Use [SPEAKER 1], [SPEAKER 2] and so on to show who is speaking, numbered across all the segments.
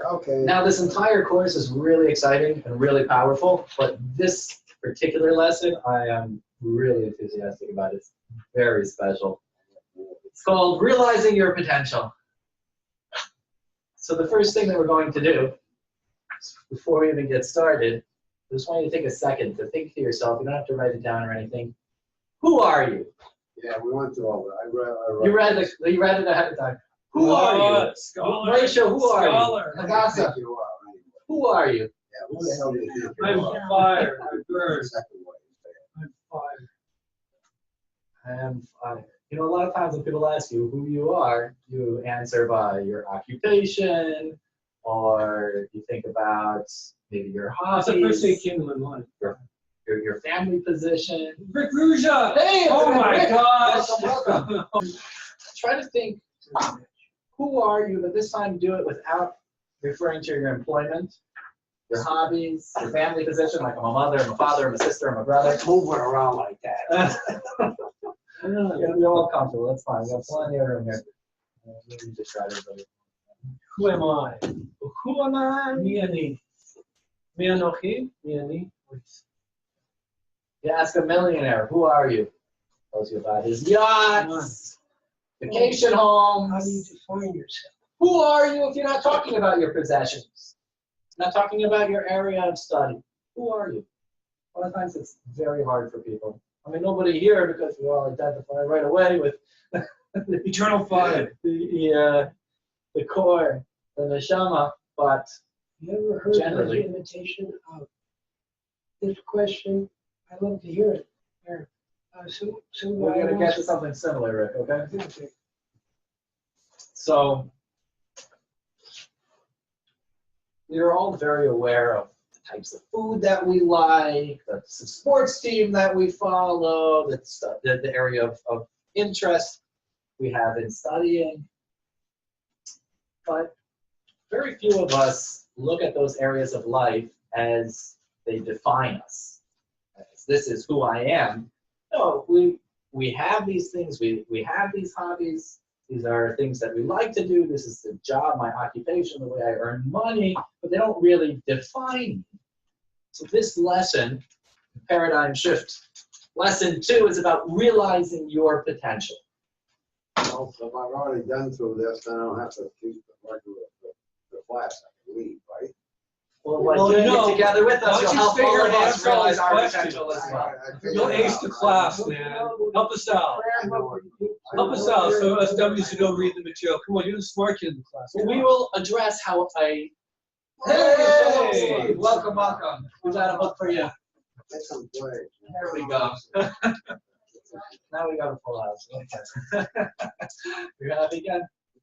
[SPEAKER 1] Okay.
[SPEAKER 2] Now, this entire course is really exciting and really powerful, but this particular lesson I am really enthusiastic about. It's very special. It's called Realizing Your Potential. So the first thing that we're going to do, before we even get started, I just want you to take a second to think to yourself. You don't have to write it down or anything. Who are you?
[SPEAKER 1] Yeah, we went through all that.
[SPEAKER 2] You read it ahead of time. Who are you?
[SPEAKER 3] Scholar.
[SPEAKER 2] Rachel, who are
[SPEAKER 3] Scholar.
[SPEAKER 2] you?
[SPEAKER 1] I
[SPEAKER 2] Hadassah,
[SPEAKER 1] think you are, anyway.
[SPEAKER 2] who are you?
[SPEAKER 1] Yeah, who the hell do you think you
[SPEAKER 3] I'm
[SPEAKER 1] are?
[SPEAKER 3] fire. I'm bird.
[SPEAKER 1] Second one you say.
[SPEAKER 3] I'm fire.
[SPEAKER 2] You know, a lot of times when people ask you who you are, you answer by your occupation, or you think about maybe your
[SPEAKER 3] That's the first thing that
[SPEAKER 2] hobbies,
[SPEAKER 3] came to my mind.
[SPEAKER 2] your family position.
[SPEAKER 3] Rick Ruja!
[SPEAKER 2] Hey,
[SPEAKER 3] Oh my
[SPEAKER 2] Rick.
[SPEAKER 3] gosh!
[SPEAKER 2] Welcome. Try to think, who are you, but this time do it without referring to your employment, your hobbies, your family position, like I'm a mother, I'm a father, I'm a sister, I'm a brother.
[SPEAKER 1] Moving around like that.
[SPEAKER 2] You're all comfortable, that's fine. We got plenty of room here. Maybe just try to.
[SPEAKER 3] Who am I?
[SPEAKER 2] Who am I?
[SPEAKER 3] Me ani. Me anochi. Me ani.
[SPEAKER 2] You ask a millionaire, who are you? Tells you about his yachts, vacation homes.
[SPEAKER 3] How do you define yourself?
[SPEAKER 2] Who are you if you're not talking about your possessions? Not talking about your area of study. Who are you? A lot of times it's very hard for people. I mean, nobody here because we all identify right away with the
[SPEAKER 3] Eternal fire.
[SPEAKER 2] the core, the neshama, but
[SPEAKER 4] You ever heard
[SPEAKER 2] generally,
[SPEAKER 4] the imitation of this question? I'd love to hear it. Here.
[SPEAKER 2] we're going to get to something similar, Rick, okay? So, we're all very aware of the types of food that we like, the sports team that we follow, the area of interest we have in studying. But very few of us look at those areas of life as they define us. As this is who I am. No, we have these things, we have these hobbies. These are things that we like to do. This is the job, my occupation, the way I earn money, but they don't really define me. So this lesson, paradigm shift, lesson 2 is about realizing your potential.
[SPEAKER 1] Well, if I've already done through this, then I don't have to keep the class. I can leave, right?
[SPEAKER 2] Well, by
[SPEAKER 3] Well,
[SPEAKER 2] doing
[SPEAKER 3] you know,
[SPEAKER 2] it together with us,
[SPEAKER 3] why
[SPEAKER 2] you'll
[SPEAKER 3] don't you
[SPEAKER 2] help all
[SPEAKER 3] figure
[SPEAKER 2] of
[SPEAKER 3] out
[SPEAKER 2] us
[SPEAKER 3] answer all
[SPEAKER 2] realize
[SPEAKER 3] these
[SPEAKER 2] our
[SPEAKER 3] questions?
[SPEAKER 2] potential as well.
[SPEAKER 3] You'll ace the class, man. Help us out. Help us out so us dummies who don't read the material. Come on, you're the smart kid in the class.
[SPEAKER 2] So we will address how a...
[SPEAKER 3] Hey!
[SPEAKER 2] Welcome, welcome. We got a book for you.
[SPEAKER 1] That's some play.
[SPEAKER 2] There we go. Now we got a full house. Okay. You're happy again?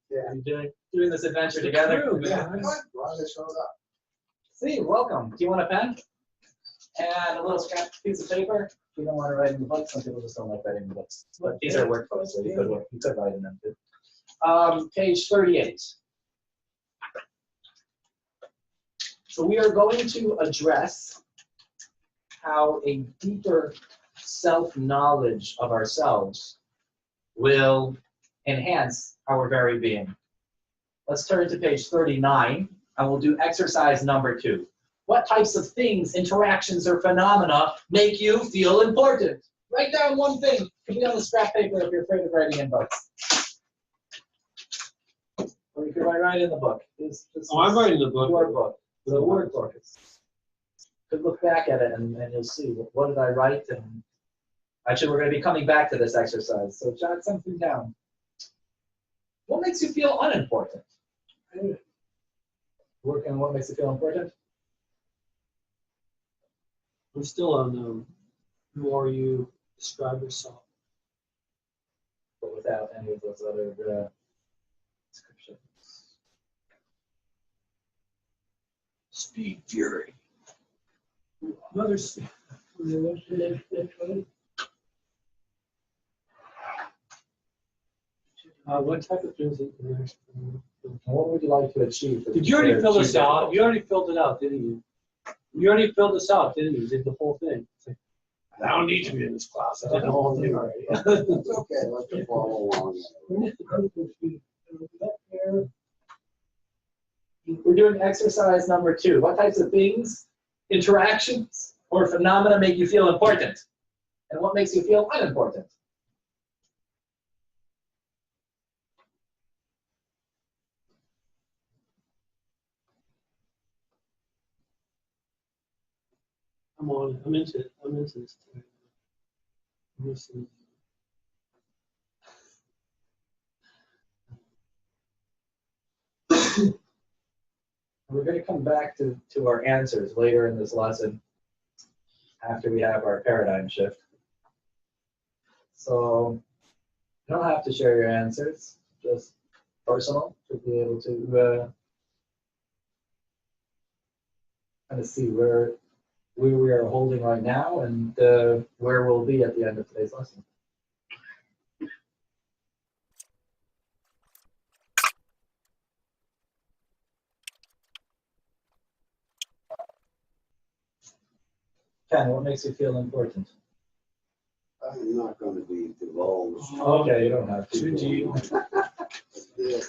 [SPEAKER 1] Yeah.
[SPEAKER 2] You're doing this adventure together?
[SPEAKER 3] True, man.
[SPEAKER 1] Glad they showed up.
[SPEAKER 2] See, welcome. Do you want a pen? And a little scrap piece of paper? If you don't want to write in the book, some people just don't like writing in the books. But these are workbooks, so you could write in them too. Page 38. So we are going to address how a deeper self-knowledge of ourselves will enhance our very being. Let's turn to page 39, and we'll do exercise number 2. What types of things, interactions, or phenomena make you feel important? Write down one thing. It can be on the scrap paper if you're afraid of writing in books. Or you can write in the book.
[SPEAKER 3] I'm writing the book.
[SPEAKER 2] Your book. The word book. You could look back at it and you'll see what did I write. And actually, we're going to be coming back to this exercise. So jot something down. What makes you feel unimportant? Working on what makes you feel important?
[SPEAKER 3] I'm still unknown. Who are you? Describe yourself.
[SPEAKER 2] But without any of those other descriptions.
[SPEAKER 3] Speed, fury. Another speed. What type of things?
[SPEAKER 2] What would you like to achieve?
[SPEAKER 3] Did you already fill this out? You already filled it out, didn't you? You already filled this out, didn't you? You did the whole thing. I don't need to be in this class. I did the whole thing already.
[SPEAKER 1] It's okay, let them follow along.
[SPEAKER 2] We're doing exercise number 2. What types of things, interactions, or phenomena make you feel important? And what makes you feel unimportant?
[SPEAKER 3] I'm on. I'm into it. I'm into this. I'm listening.
[SPEAKER 2] We're going to come back to our answers later in this lesson after we have our paradigm shift. So you don't have to share your answers, just personal, to be able to kind of see where we are holding right now and where we'll be at the end of today's lesson. Ken, what makes you feel important?
[SPEAKER 1] I'm not gonna be divulged.
[SPEAKER 2] Okay, you don't have to.
[SPEAKER 3] Too deep.
[SPEAKER 1] Yeah.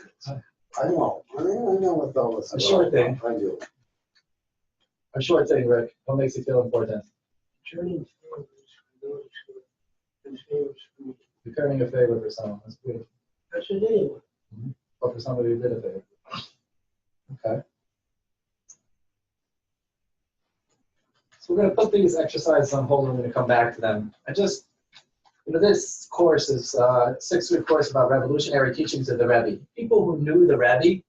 [SPEAKER 1] I know what all this is.
[SPEAKER 2] A short thing.
[SPEAKER 1] I do.
[SPEAKER 2] A short thing, Rick. What makes you feel important?
[SPEAKER 4] Returning favors for those who have been favors for me.
[SPEAKER 2] Returning a favor for someone. That's beautiful.
[SPEAKER 4] That's what anyone.
[SPEAKER 2] Or for somebody who did a favor. Okay. So we're going to put these exercises on hold and we're going to come back to them. This course is a 6-week course about revolutionary teachings of the Rebbe. People who knew the Rebbe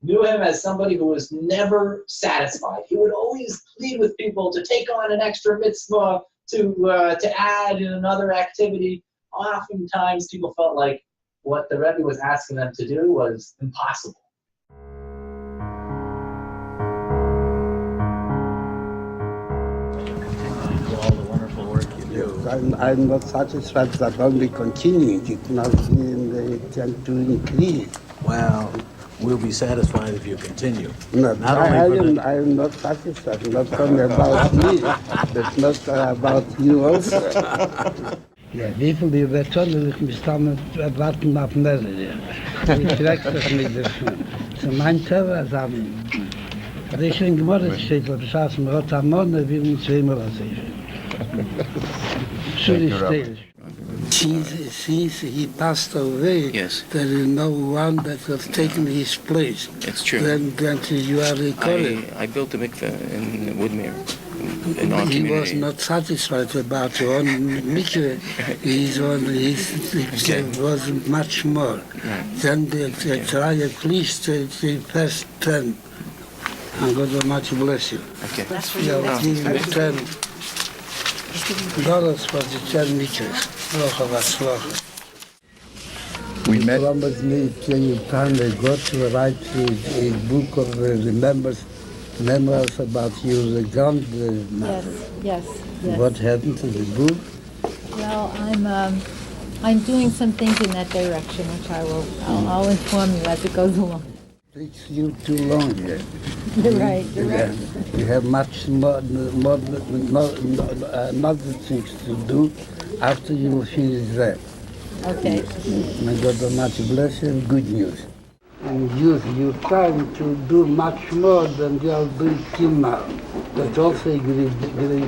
[SPEAKER 2] knew him as somebody who was never satisfied. He would always plead with people to take on an extra mitzvah, to add in another activity. Oftentimes people felt like what the Rebbe was asking them to do was impossible.
[SPEAKER 5] I'm not satisfied that only continuing, it must be tend to increase.
[SPEAKER 6] Well, we'll be satisfied if you continue.
[SPEAKER 5] No,
[SPEAKER 6] Not
[SPEAKER 5] I
[SPEAKER 6] only for the-
[SPEAKER 5] am not satisfied, not only about me, but not about you also. Ja, wie viel die Betonung, ich muss dann warten auf mehrere. Ich schrecke das nicht davon. So mein Terror sagen, das ist ein Gemorre steht, wo das heißt, man hat am Morgen, wie man zweimal sehen. Since he passed away,
[SPEAKER 7] Yes.
[SPEAKER 5] there is no one that has taken his place.
[SPEAKER 7] It's true.
[SPEAKER 5] Then you are recording.
[SPEAKER 7] I built a mikveh in Woodmere, in our
[SPEAKER 5] He was
[SPEAKER 7] community.
[SPEAKER 5] not satisfied about your own mikveh. His was much more. Then they try at least the first 10. And God will much bless you.
[SPEAKER 7] Okay.
[SPEAKER 5] I'll give you $10 for the 10 mikvehs.
[SPEAKER 8] We met.
[SPEAKER 5] Columbus made plenty of time. They got to write a book of memoirs about your grandmother.
[SPEAKER 9] Yes.
[SPEAKER 5] What happened to the book?
[SPEAKER 9] Well, I'm doing some things in that direction, which I'll inform you as it goes along.
[SPEAKER 5] It takes you too long here.
[SPEAKER 9] You're right.
[SPEAKER 5] You have much more other things to do after you finish that.
[SPEAKER 9] Okay.
[SPEAKER 5] May God Almighty bless you and good news. And use your time to do much more than you are doing till now. That's also a great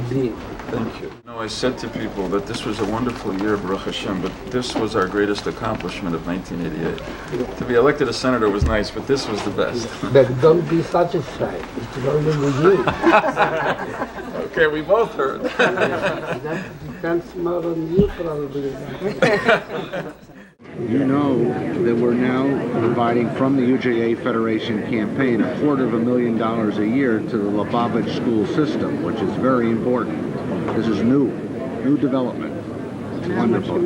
[SPEAKER 5] deal.
[SPEAKER 8] Thank you. No, I said to people that this was a wonderful year, Baruch Hashem, but this was our greatest accomplishment of 1988. To be elected a senator was nice, but this was the best.
[SPEAKER 5] But don't be satisfied. It's only with you.
[SPEAKER 8] Okay, we both heard.
[SPEAKER 5] That depends more on you probably.
[SPEAKER 10] You know that we're now providing from the UJA Federation campaign $250,000 a year to the Lubavitch school system, which is very important. This is new development. It's wonderful.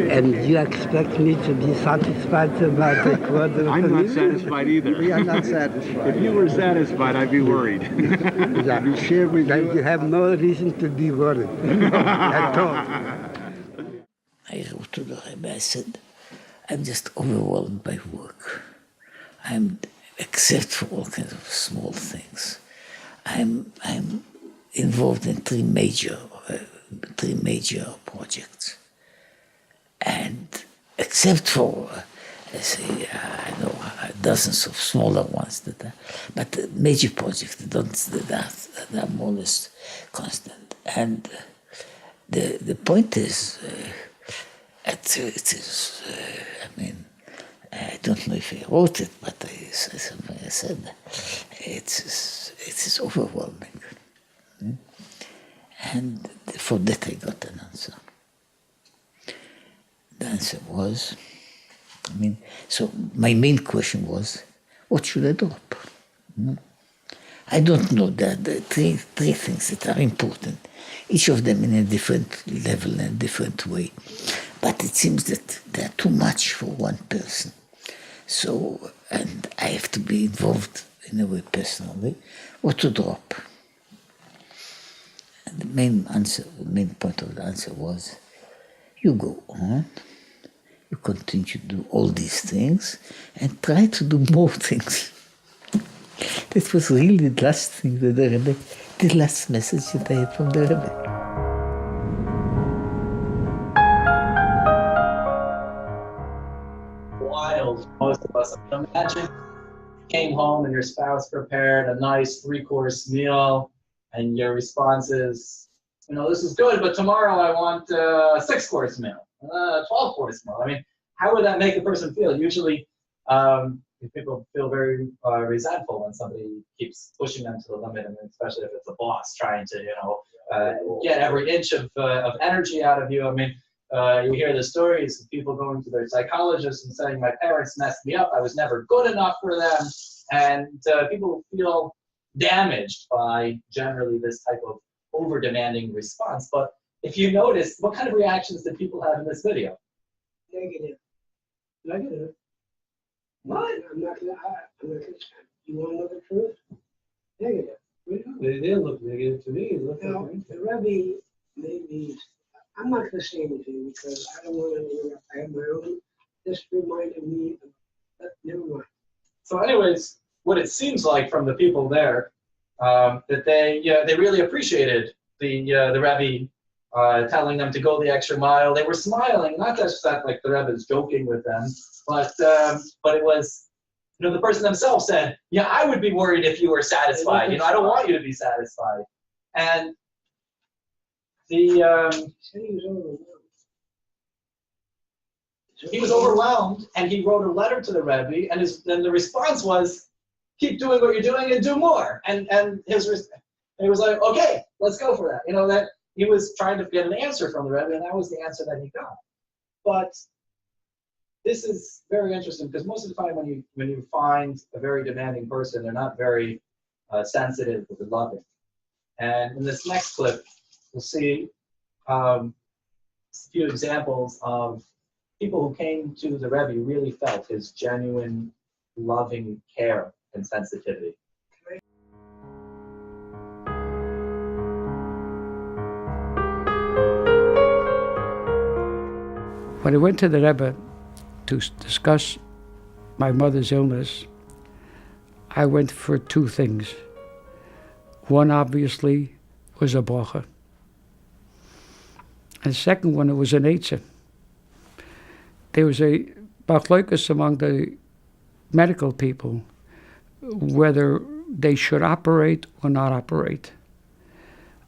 [SPEAKER 5] And you expect me to be satisfied about the quarter?
[SPEAKER 10] I'm not satisfied either.
[SPEAKER 5] We are not satisfied.
[SPEAKER 10] If you were satisfied, I'd be worried.
[SPEAKER 5] You share with you have no reason to be worried at all.
[SPEAKER 11] I wrote to the Rebbe, I said, I'm just overwhelmed by work. Except for all kinds of small things. I'm involved in three major projects. And except for, I say, dozens of smaller ones but the major projects that are more or less constant. And the point is, it is. I mean, I don't know if I wrote it, but I said it is overwhelming. And for that I got an answer. The answer was, so my main question was, what should I drop? I don't know. There are three things that are important, each of them in a different level and different way. But it seems that they are too much for one person. So, and I have to be involved in a way personally, what to drop. And the main point of the answer was, you go on, you continue to do all these things, and try to do more things. That was really the last thing that the last message that I had from the Rebbe.
[SPEAKER 2] Wild, most of us. Imagine you came home and your spouse prepared a nice 3-course meal, and your response is, this is good, but tomorrow I want a 6-course meal, a 12-course meal. I mean, how would that make a person feel? Usually, people feel very resentful when somebody keeps pushing them to the limit, and especially if it's a boss trying to, get every inch of energy out of you. I mean, you hear the stories of people going to their psychologist and saying, my parents messed me up, I was never good enough for them. And people feel damaged by generally this type of over-demanding response. But if you notice, what kind of reactions did people have in this video?
[SPEAKER 4] Negative.
[SPEAKER 2] Negative.
[SPEAKER 4] What? I'm not gonna. You want to know the truth? Negative.
[SPEAKER 3] They didn't look negative to me.
[SPEAKER 4] Now, the Rebbe made me. I'm not gonna say anything because I don't want to interrupt. I have my own. This reminded me of. But never mind.
[SPEAKER 2] So, anyways, what it seems like from the people there, that they really appreciated the Rebbe telling them to go the extra mile. They were smiling, not just that like the Rebbe is joking with them, but it was, the person themselves said, yeah, I would be worried if you were satisfied. I don't want you to be satisfied. And he was overwhelmed, and he wrote a letter to the Rebbe, and the response was, keep doing what you're doing and do more. And he was like, okay, let's go for that. That he was trying to get an answer from the Rebbe, and that was the answer that he got. But this is very interesting because most of the time when you find a very demanding person, they're not very sensitive or loving. And in this next clip, we'll see a few examples of people who came to the Rebbe really felt his genuine loving care and sensitivity.
[SPEAKER 5] When I went to the Rebbe to discuss my mother's illness, I went for two things. One, obviously, was a bracha. And the second one, it was an eitzah. There was a bachloikus among the medical people whether they should operate or not operate.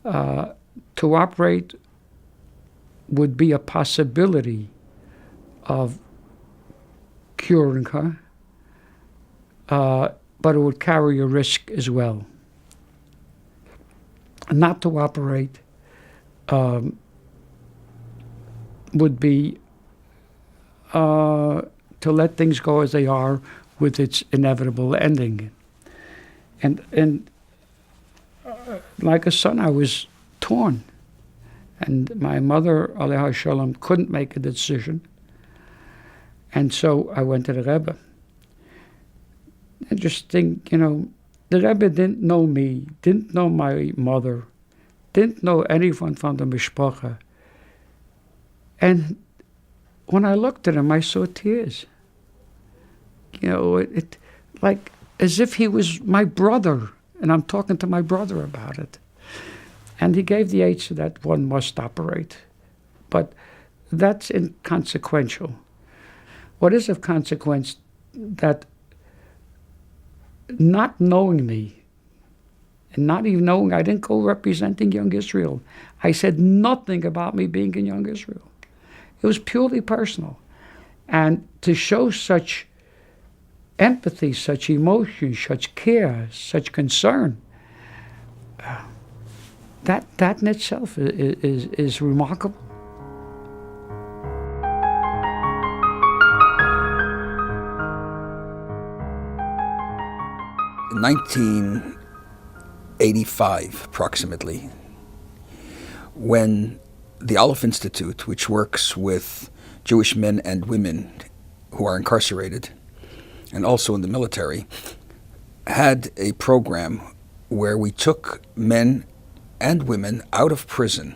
[SPEAKER 5] To operate would be a possibility of curing her, but it would carry a risk as well. Not to operate would be to let things go as they are with its inevitable ending. And like a son, I was torn. And my mother, Alaiha Shalom, couldn't make a decision. And so I went to the Rebbe. And just think, the Rebbe didn't know me, didn't know my mother, didn't know anyone from the mishpacha. And when I looked at him, I saw tears. It like as if he was my brother, and I'm talking to my brother about it. And he gave the answer that one must operate. But that's inconsequential. What is of consequence that not knowingly, and not even knowing, I didn't go representing Young Israel. I said nothing about me being in Young Israel. It was purely personal. And to show such empathy, such emotion, such care, such concern, that in itself is remarkable.
[SPEAKER 12] In 1985, approximately, when the Aleph Institute, which works with Jewish men and women who are incarcerated, and also in the military, had a program where we took men and women out of prison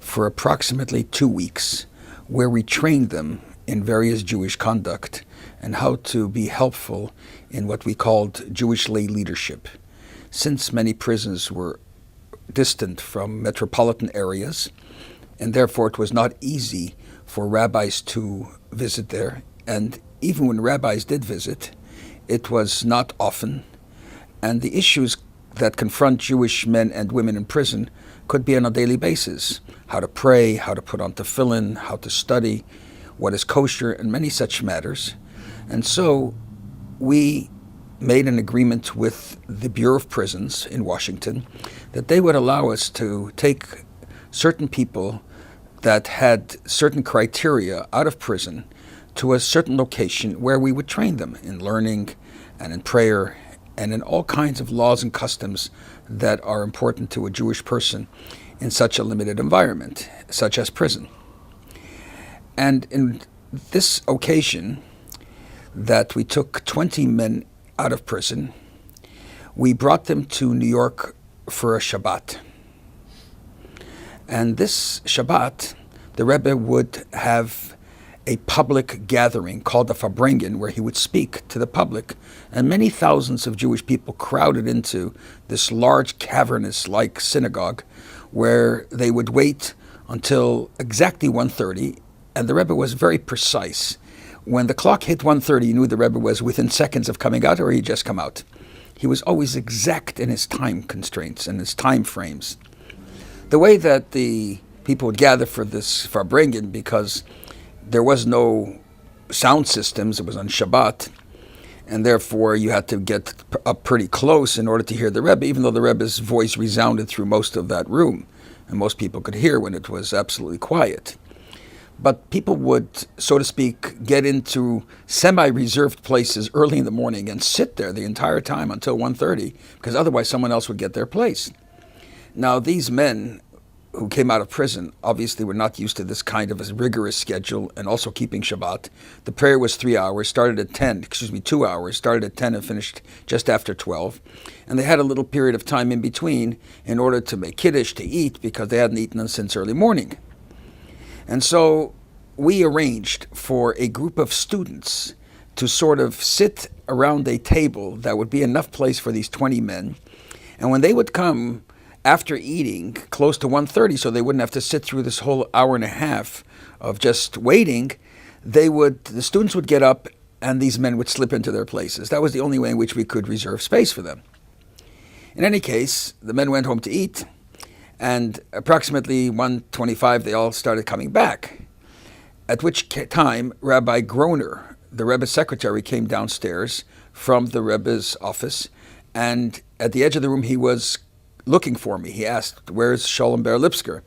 [SPEAKER 12] for approximately 2 weeks, where we trained them in various Jewish conduct and how to be helpful in what we called Jewish lay leadership. Since many prisons were distant from metropolitan areas, and therefore it was not easy for rabbis to visit there, and even when rabbis did visit, it was not often, and the issues that confront Jewish men and women in prison could be on a daily basis. How to pray, how to put on tefillin, how to study, what is kosher, and many such matters. And so we made an agreement with the Bureau of Prisons in Washington that they would allow us to take certain people that had certain criteria out of prison to a certain location where we would train them in learning and in prayer and in all kinds of laws and customs that are important to a Jewish person in such a limited environment, such as prison. And in this occasion that we took 20 men out of prison, we brought them to New York for a Shabbat. And this Shabbat, the Rebbe would have a public gathering called the Farbrengen, where he would speak to the public, and many thousands of Jewish people crowded into this large cavernous-like synagogue, where they would wait until exactly 1:30, and the Rebbe was very precise. When the clock hit 1:30, you knew the Rebbe was within seconds of coming out, or he'd just come out. He was always exact in his time constraints and his time frames. The way that the people would gather for this Farbrengen, because there was no sound systems, it was on Shabbat, and therefore you had to get up pretty close in order to hear the Rebbe, even though the Rebbe's voice resounded through most of that room, and most people could hear when it was absolutely quiet. But people would, so to speak, get into semi-reserved places early in the morning and sit there the entire time until 1:30, because otherwise someone else would get their place. Now, these men who came out of prison obviously were not used to this kind of a rigorous schedule and also keeping Shabbat. The prayer was 3 hours, 2 hours, started at 10 and finished just after 12. And they had a little period of time in between in order to make Kiddush, to eat, because they hadn't eaten since early morning. And so we arranged for a group of students to sort of sit around a table that would be enough place for these 20 men. And when they would come after eating close to 1:30, so they wouldn't have to sit through this whole hour and a half of just waiting, the students would get up and these men would slip into their places. That was the only way in which we could reserve space for them. In any case, the men went home to eat, and approximately 1:25, they all started coming back, at which time Rabbi Groner, the Rebbe's secretary, came downstairs from the Rebbe's office, and at the edge of the room he was looking for me. He asked, "Where's Sholem Ber Lipsker?"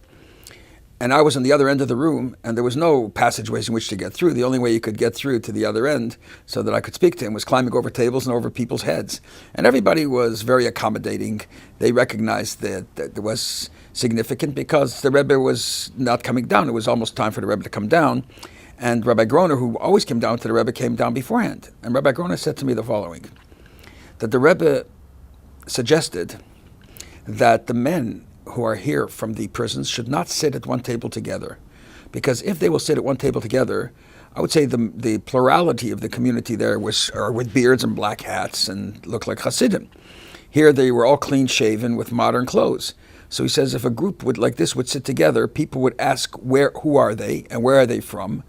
[SPEAKER 12] And I was on the other end of the room, and there was no passageways in which to get through. The only way you could get through to the other end so that I could speak to him was climbing over tables and over people's heads. And everybody was very accommodating. They recognized that it was significant because the Rebbe was not coming down. It was almost time for the Rebbe to come down. And Rabbi Groner, who always came down to the Rebbe, came down beforehand. And Rabbi Groner said to me the following, that the Rebbe suggested that the men who are here from the prisons should not sit at one table together. Because if they will sit at one table together, I would say the plurality of the community there are with beards and black hats and look like Hasidim. Here they were all clean shaven with modern clothes. So he says if a group like this would sit together, people would ask who are they and where are they from?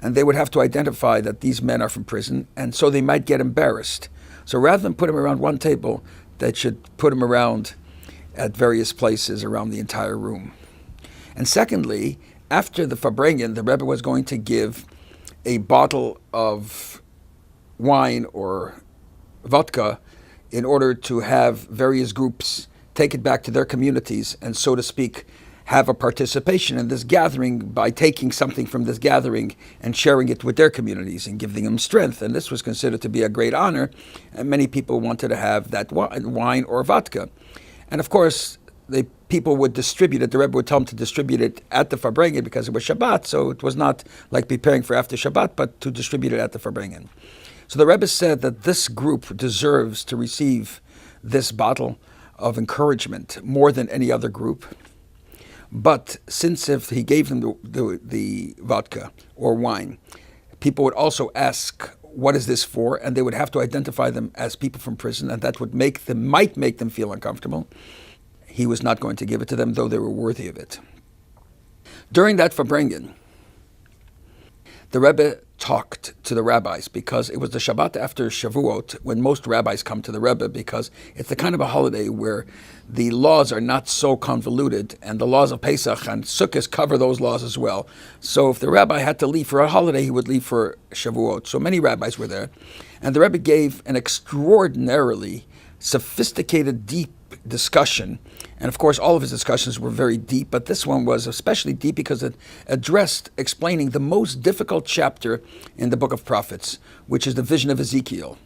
[SPEAKER 12] And they would have to identify that these men are from prison, and so they might get embarrassed. So rather than put him around one table, they should put him around at various places around the entire room. And secondly, after the Farbrengen, the Rebbe was going to give a bottle of wine or vodka in order to have various groups take it back to their communities and, so to speak, have a participation in this gathering by taking something from this gathering and sharing it with their communities and giving them strength. And this was considered to be a great honor, and many people wanted to have that wine or vodka. And of course, the people would distribute it. The Rebbe would tell them to distribute it at the Farbrengen because it was Shabbat, so it was not like preparing for after Shabbat, but to distribute it at the Farbrengen. So the Rebbe said that this group deserves to receive this bottle of encouragement more than any other group. But since if he gave them the vodka or wine, people would also ask, what is this for? And they would have to identify them as people from prison, and that might make them feel uncomfortable. He was not going to give it to them, though they were worthy of it. During that Farbrengen, the Rebbe talked to the rabbis because it was the Shabbat after Shavuot when most rabbis come to the Rebbe, because it's the kind of a holiday where the laws are not so convoluted, and the laws of Pesach and Sukkot cover those laws as well. So if the rabbi had to leave for a holiday, he would leave for Shavuot. So many rabbis were there, and the Rebbe gave an extraordinarily sophisticated, deep discussion. And of course, all of his discussions were very deep, but this one was especially deep because it addressed explaining the most difficult chapter in the book of prophets, which is the vision of Ezekiel.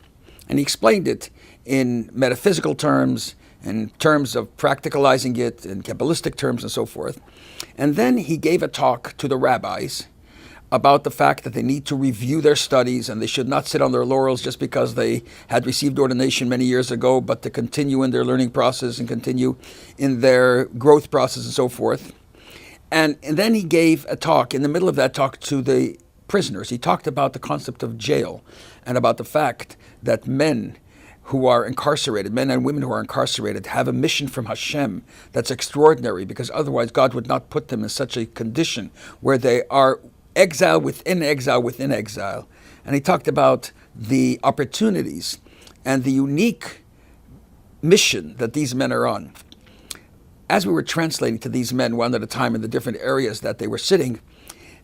[SPEAKER 12] And he explained it in metaphysical terms, in terms of practicalizing it, in Kabbalistic terms and so forth. And then he gave a talk to the rabbis about the fact that they need to review their studies and they should not sit on their laurels just because they had received ordination many years ago, but to continue in their learning process and continue in their growth process and so forth. And then he gave a talk, in the middle of that talk, to the prisoners. He talked about the concept of jail and about the fact that men who are incarcerated, men and women who are incarcerated, have a mission from Hashem that's extraordinary, because otherwise God would not put them in such a condition where they are exile within exile within exile. And he talked about the opportunities and the unique mission that these men are on. As we were translating to these men one at a time in the different areas that they were sitting,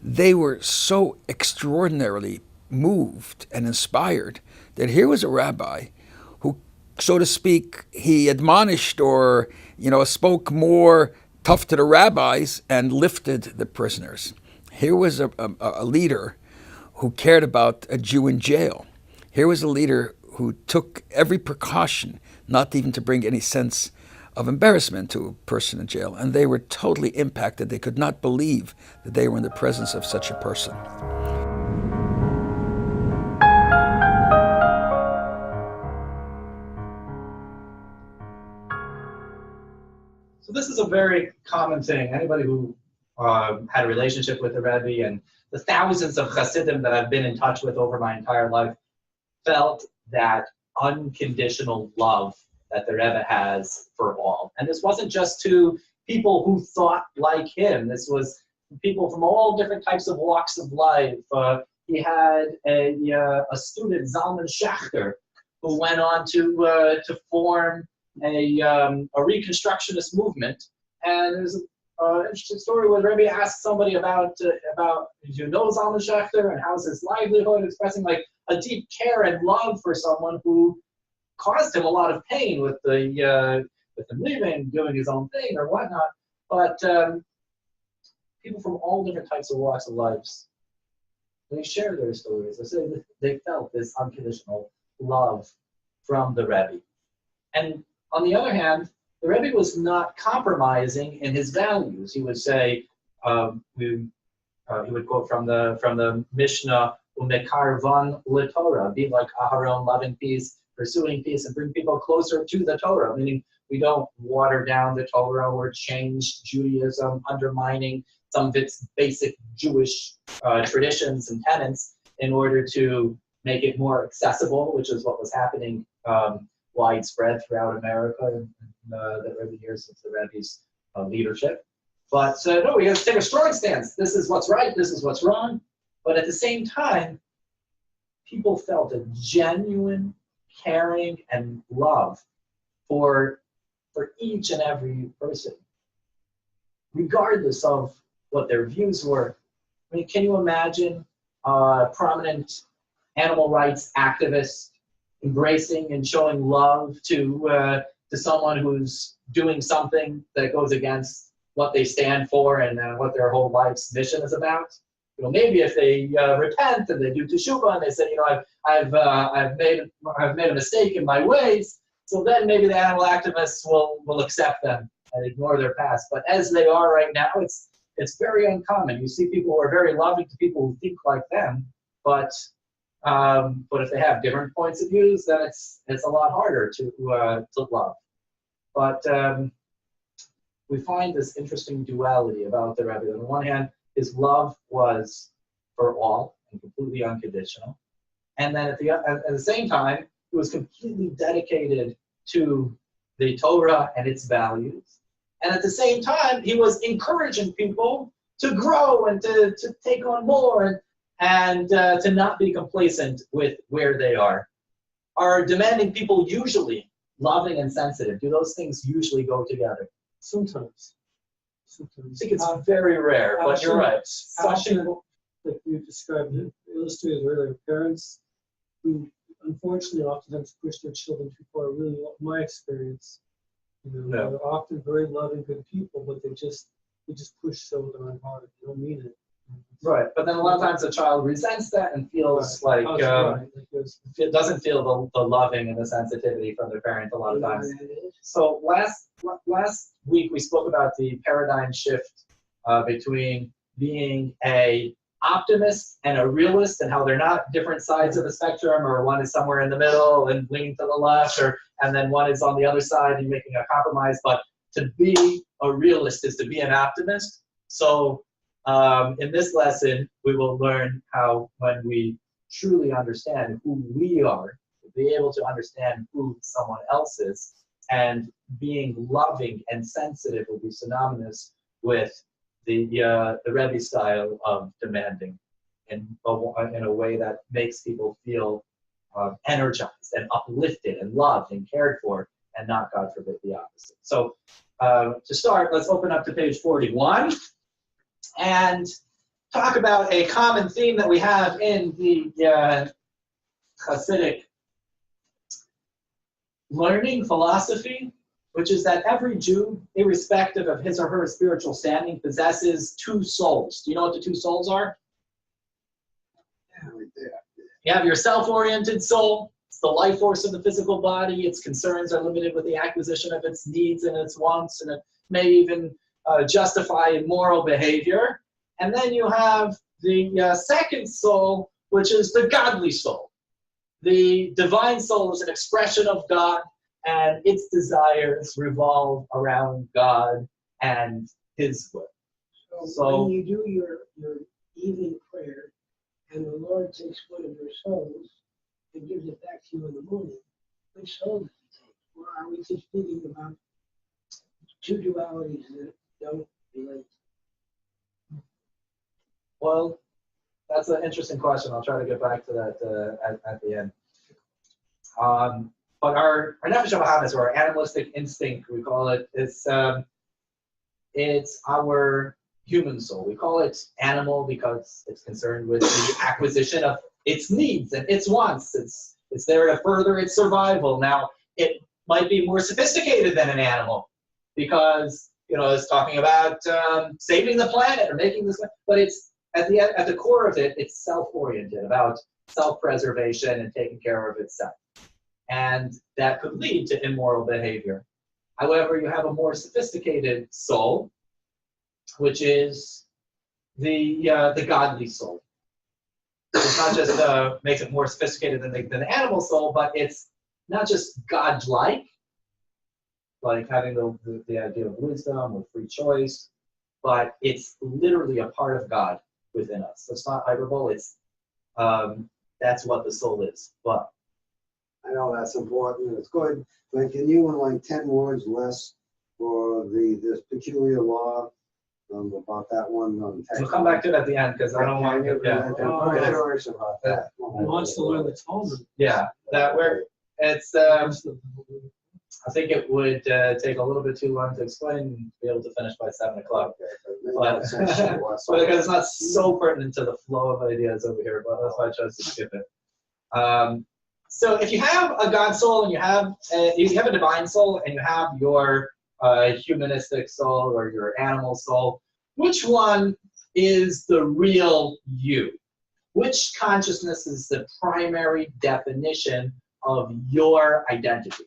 [SPEAKER 12] they were so extraordinarily moved and inspired that here was a rabbi who, so to speak, he admonished or spoke more tough to the rabbis and lifted the prisoners. Here was a leader who cared about a Jew in jail. Here was a leader who took every precaution not even to bring any sense of embarrassment to a person in jail. And they were totally impacted. They could not believe that they were in the presence of such a person.
[SPEAKER 2] So this is a very common thing. Anybody who had a relationship with the Rebbe, and the thousands of Hasidim that I've been in touch with over my entire life, felt that unconditional love that the Rebbe has for all. And this wasn't just to people who thought like him. This was people from all different types of walks of life. He had a student, Zalman Schachter, who went on to form a Reconstructionist movement. And there's an interesting story where Rebbe asked somebody about do you know Zalman Schachter and how's his livelihood, expressing like a deep care and love for someone who caused him a lot of pain with him leaving, doing his own thing or whatnot. But people from all different types of walks of lives, they share their stories. They say that they felt this unconditional love from the Rebbe. And on the other hand, the Rebbe was not compromising in his values. He would say, he would quote from the Mishnah, "Umekarvan leTorah," be like Aharon, loving peace, pursuing peace, and bring people closer to the Torah. Meaning, we don't water down the Torah or change Judaism, undermining some of its basic Jewish traditions and tenets in order to make it more accessible, which is what was happening widespread throughout America in the early years of the Rebbe's leadership. But no, we have to take a strong stance. This is what's right, this is what's wrong. But at the same time, people felt a genuine caring and love for each and every person, regardless of what their views were. I mean, can you imagine a prominent animal rights activist embracing and showing love to someone who's doing something that goes against what they stand for and what their whole life's mission is about? You know, maybe if they repent and they do teshuvah and they say, you know, I've made a mistake in my ways, so then maybe the animal activists will accept them and ignore their past. But as they are right now, it's very uncommon. You see people who are very loving to people who think like them, but if they have different points of views, then it's a lot harder to love. But we find this interesting duality about the Rebbe. On the one hand, his love was for all and completely unconditional, and then at the same time, he was completely dedicated to the Torah and its values. And at the same time, he was encouraging people to grow and to take on more and to not be complacent with where they are. Are demanding people usually loving and sensitive? Do those things usually go together?
[SPEAKER 3] Sometimes.
[SPEAKER 2] I think it's very rare, but you're right.
[SPEAKER 3] Passionate, like you described, illustrated earlier, parents who unfortunately oftentimes push their children too far. Really, my experience, you know, they're often very loving, good people, but they just push so darn hard. They don't mean it.
[SPEAKER 2] Right, but then a lot of times the child resents that and feels like it doesn't feel the loving and the sensitivity from their parent a lot of times. So last week we spoke about the paradigm shift between being a optimist and a realist, and how they're not different sides of the spectrum, or one is somewhere in the middle and leaning to the left, and then one is on the other side and making a compromise. But to be a realist is to be an optimist. So in this lesson, we will learn how, when we truly understand who we are, to be able to understand who someone else is, and being loving and sensitive will be synonymous with the Rebbe style of demanding in a way that makes people feel energized and uplifted and loved and cared for, and not, God forbid, the opposite. So to start, let's open up to page 41 and talk about a common theme that we have in the Hasidic learning philosophy, which is that every Jew, irrespective of his or her spiritual standing, possesses two souls. Do you know what the two souls are?
[SPEAKER 1] Yeah, right there.
[SPEAKER 2] You have your self-oriented soul. It's the life force of the physical body. Its concerns are limited with the acquisition of its needs and its wants, and it may even justify immoral behavior. And then you have the second soul, which is the godly soul. The divine soul is an expression of God, and its desires revolve around God and His will.
[SPEAKER 4] So when you do your evening prayer, and the Lord takes one of your souls and gives it back to you in the morning, which soul does He take? Or are we just thinking about two dualities that don't relate?
[SPEAKER 2] Well, that's an interesting question. I'll try to get back to that at the end. But our nefesh habahamis, or our animalistic instinct, we call it, it's our human soul. We call it animal because it's concerned with the acquisition of its needs and its wants. It's there to further its survival. Now, it might be more sophisticated than an animal because, you know, it's talking about saving the planet or making this, but it's at the core of it, it's self-oriented, about self-preservation and taking care of itself. And that could lead to immoral behavior. However, you have a more sophisticated soul, which is the godly soul. It's not just makes it more sophisticated than the animal soul, but it's not just God-like, like having the idea of wisdom or free choice, but it's literally a part of God within us. So it's not hyperbole. It's that's what the soul is. But
[SPEAKER 1] I know that's important. It's good. But can you, in like 10 words less, for this peculiar law about that one?
[SPEAKER 2] We'll come back to it at the end because I don't want to get
[SPEAKER 1] I'm curious about that.
[SPEAKER 3] He wants to learn the Talmud.
[SPEAKER 2] Yeah, that It's I think it would take a little bit too long to explain and be able to finish by 7 o'clock. But because it's not so pertinent to the flow of ideas over here, but that's why I chose to skip it. So if you have a God soul and you have a divine soul and you have your humanistic soul or your animal soul, which one is the real you? Which consciousness is the primary definition of your identity?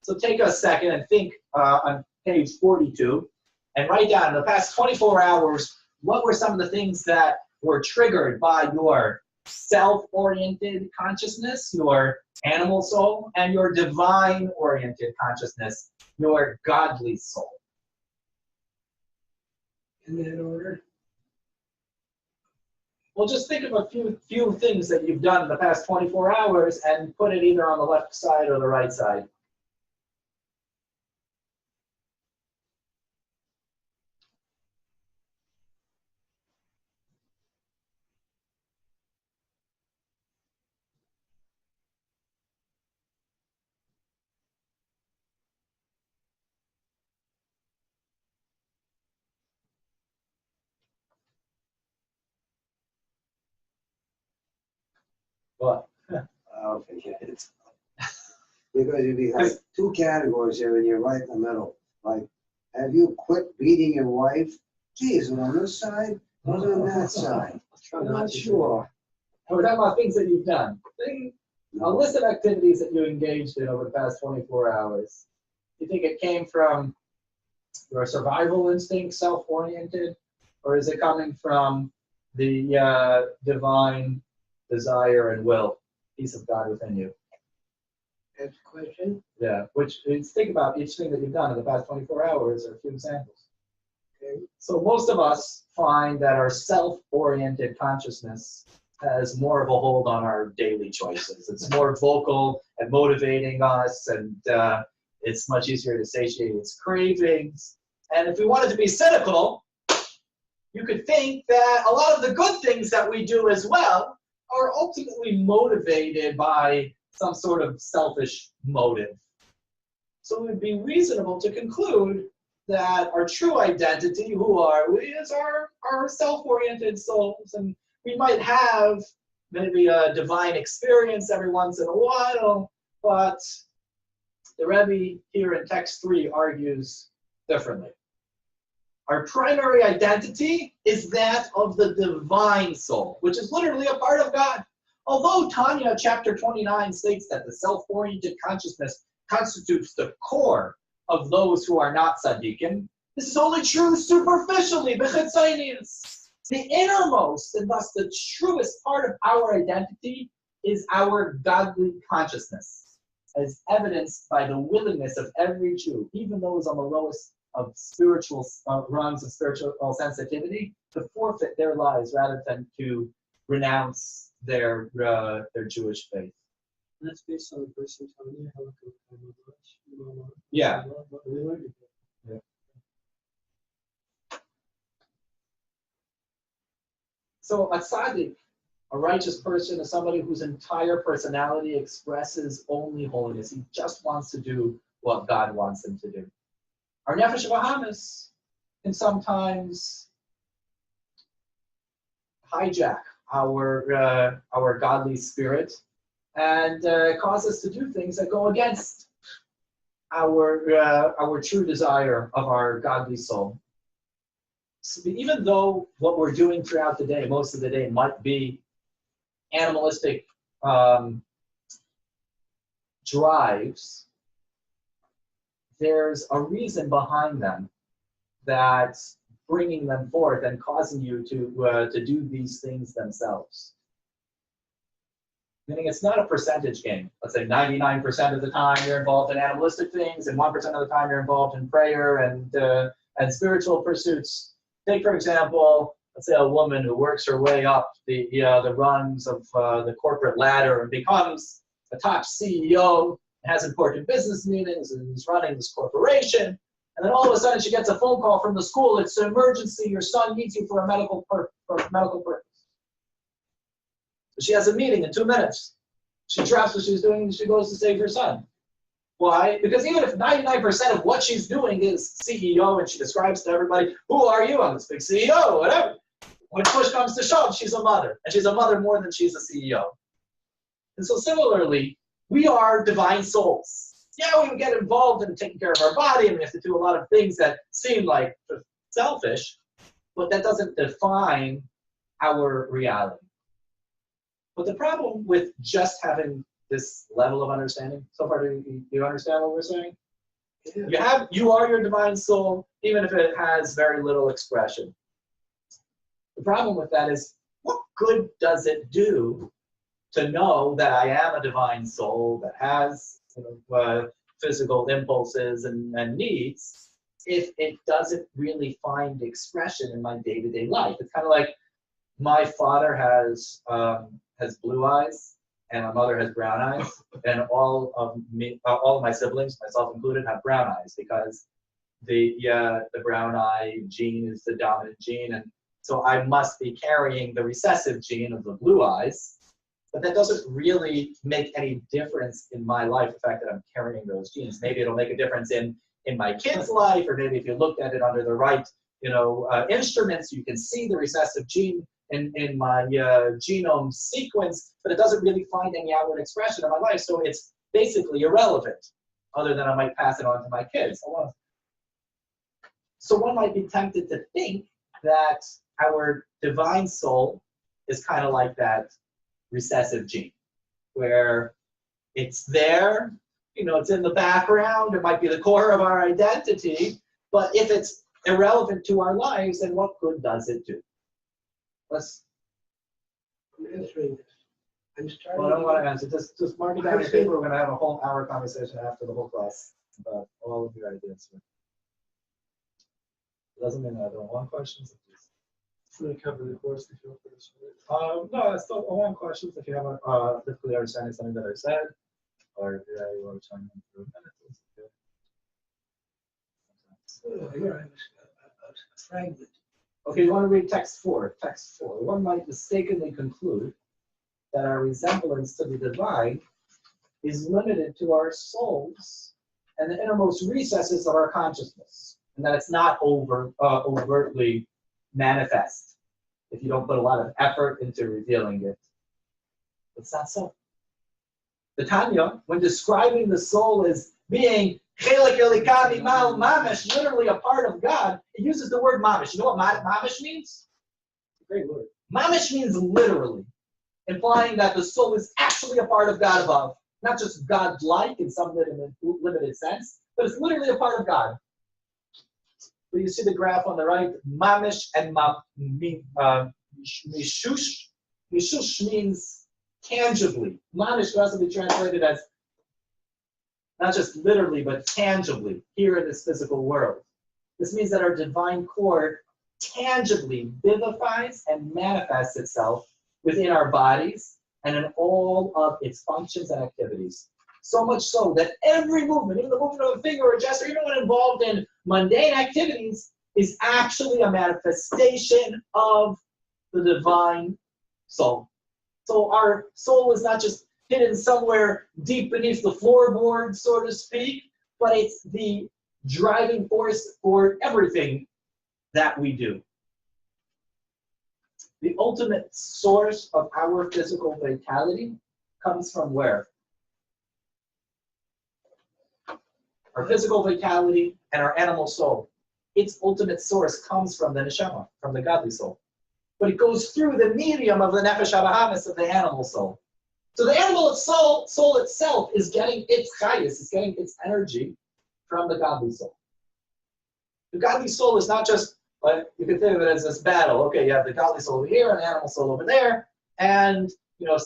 [SPEAKER 2] So take a second and think on page 42 and write down in the past 24 hours, what were some of the things that were triggered by your self-oriented consciousness, your animal soul, and your divine-oriented consciousness, your godly soul.
[SPEAKER 4] In that order?
[SPEAKER 2] Well, just think of a few things that you've done in the past 24 hours and put it either on the left side or the right side. What?
[SPEAKER 1] I'll forget it. Because you have two categories here and you're right in the middle. Like, have you quit beating your wife? Geez, was on this side? Was on that side? I'm not sure.
[SPEAKER 2] We're talking about things that you've done. A list of activities that you engaged in over the past 24 hours. You think it came from your survival instinct, self-oriented, or is it coming from the divine desire and will, peace of God within you?
[SPEAKER 4] That's the question.
[SPEAKER 2] Yeah, think about each thing that you've done in the past 24 hours or a few examples. Okay. So most of us find that our self-oriented consciousness has more of a hold on our daily choices. It's more vocal and motivating us, and it's much easier to satiate its cravings. And if we wanted to be cynical, you could think that a lot of the good things that we do as well are ultimately motivated by some sort of selfish motive. So it would be reasonable to conclude that our true identity, who are we, is our self-oriented souls. And we might have maybe a divine experience every once in a while, but the Rebbe here in text 3 argues differently. Our primary identity is that of the divine soul, which is literally a part of God. Although Tanya chapter 29 states that the self-oriented consciousness constitutes the core of those who are not tzaddikim, this is only true superficially, b'chetzonius. The innermost and thus the truest part of our identity is our godly consciousness, as evidenced by the willingness of every Jew, even those on the lowest of spiritual rungs of spiritual sensitivity, to forfeit their lives rather than to renounce their Jewish faith.
[SPEAKER 3] That's based on the person telling you how to
[SPEAKER 2] Yeah.
[SPEAKER 3] Yeah.
[SPEAKER 2] So a tzaddik, a righteous person, is somebody whose entire personality expresses only holiness. He just wants to do what God wants him to do. Our nefesh v'hamis can sometimes hijack our godly spirit and cause us to do things that go against our true desire of our godly soul. So even though what we're doing throughout the day, most of the day, might be animalistic drives, there's a reason behind them that's bringing them forth and causing you to do these things themselves. Meaning it's not a percentage game. Let's say 99% of the time you're involved in animalistic things, and 1% of the time you're involved in prayer and spiritual pursuits. Take, for example, let's say a woman who works her way up the rungs of the corporate ladder and becomes a top CEO, has important business meetings, and is running this corporation. And then all of a sudden she gets a phone call from the school. It's an emergency. Your son needs you for a medical purpose. So she has a meeting in 2 minutes. She drops what she's doing and she goes to save her son. Why? Because even if 99% of what she's doing is CEO and she describes to everybody, who are you? I'm this big CEO, whatever. When push comes to shove, she's a mother. And she's a mother more than she's a CEO. And so similarly, we are divine souls. Yeah, we get involved in taking care of our body and we have to do a lot of things that seem like selfish, but that doesn't define our reality. But the problem with just having this level of understanding, so far, do you understand what we're saying?
[SPEAKER 4] Yeah.
[SPEAKER 2] You are your divine soul, even if it has very little expression. The problem with that is, what good does it do to know that I am a divine soul that has physical impulses and needs, if it doesn't really find expression in my day-to-day life? It's kind of like my father has blue eyes and my mother has brown eyes, and all of my siblings, myself included, have brown eyes because the brown eye gene is the dominant gene, and so I must be carrying the recessive gene of the blue eyes. But that doesn't really make any difference in my life, the fact that I'm carrying those genes. Maybe it'll make a difference in my kid's life, or maybe if you looked at it under the right instruments, you can see the recessive gene in my genome sequence, but it doesn't really find any outward expression in my life, so it's basically irrelevant, other than I might pass it on to my kids. So one might be tempted to think that our divine soul is kind of like that recessive gene, where it's there, it's in the background, it might be the core of our identity, but if it's irrelevant to our lives, then what good does it do?
[SPEAKER 4] I'm answering this. I'm starting.
[SPEAKER 2] Well, I don't want to answer. Just mark it down on your paper. We're going to have a whole hour conversation after the whole class about all of your ideas. It doesn't mean I don't want questions.
[SPEAKER 3] I'm going to cover the course if you want this.
[SPEAKER 2] No, I still want questions if you haven't difficulty understanding something that I said, or if you want to chime in for a minute.
[SPEAKER 4] Here I was a fragment.
[SPEAKER 2] Okay, you want to read text 4. Text 4. One might mistakenly conclude that our resemblance to the divine is limited to our souls and the innermost recesses of our consciousness, and that it's not overtly manifest if you don't put a lot of effort into revealing it. It's not so. The Tanya, when describing the soul as being chelik elikah mimal mamish, literally a part of God, it uses the word mamish. You know what mamish means? It's a great word. Mamish means literally, implying that the soul is actually a part of God above, not just God-like in some limited sense, but it's literally a part of God. But you see the graph on the right, mamish and mishush. Mishush means tangibly. Mamish can also be translated as not just literally, but tangibly, here in this physical world. This means that our divine core tangibly vivifies and manifests itself within our bodies and in all of its functions and activities. So much so that every movement, even the movement of a finger or a gesture, even when involved in mundane activities, is actually a manifestation of the divine soul. So our soul is not just hidden somewhere deep beneath the floorboard, so to speak, but it's the driving force for everything that we do. The ultimate source of our physical vitality comes from where? Our physical vitality and our animal soul. Its ultimate source comes from the neshama, from the godly soul. But it goes through the medium of the nefesh habahamis of the animal soul. So the animal soul itself is getting its chayus, is getting its energy from the godly soul. The godly soul is not just, you can think of it as this battle. Okay, you have the godly soul over here and the animal soul over there, and 99%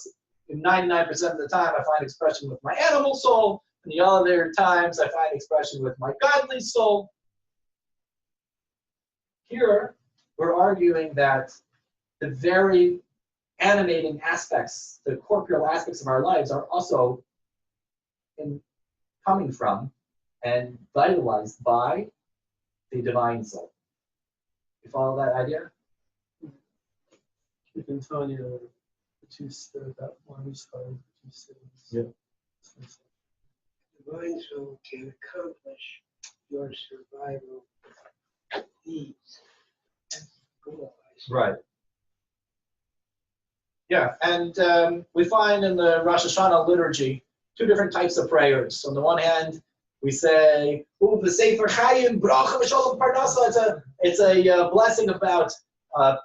[SPEAKER 2] of the time I find expression with my animal soul, and the other times I find expression with my godly soul. Here, we're arguing that the very animating aspects, the corporeal aspects of our lives are also coming from and vitalized by the divine soul. You follow that idea?
[SPEAKER 3] You can tell you the two that one started
[SPEAKER 2] Yeah.
[SPEAKER 4] Divine soul can accomplish your survival needs. That's the goal, I see.
[SPEAKER 2] Right. Yeah, and we find in the Rosh Hashanah liturgy 2 different types of prayers. On the one hand, we say, "V'sefer chayim bracha v'sholom parnasa." It's a blessing about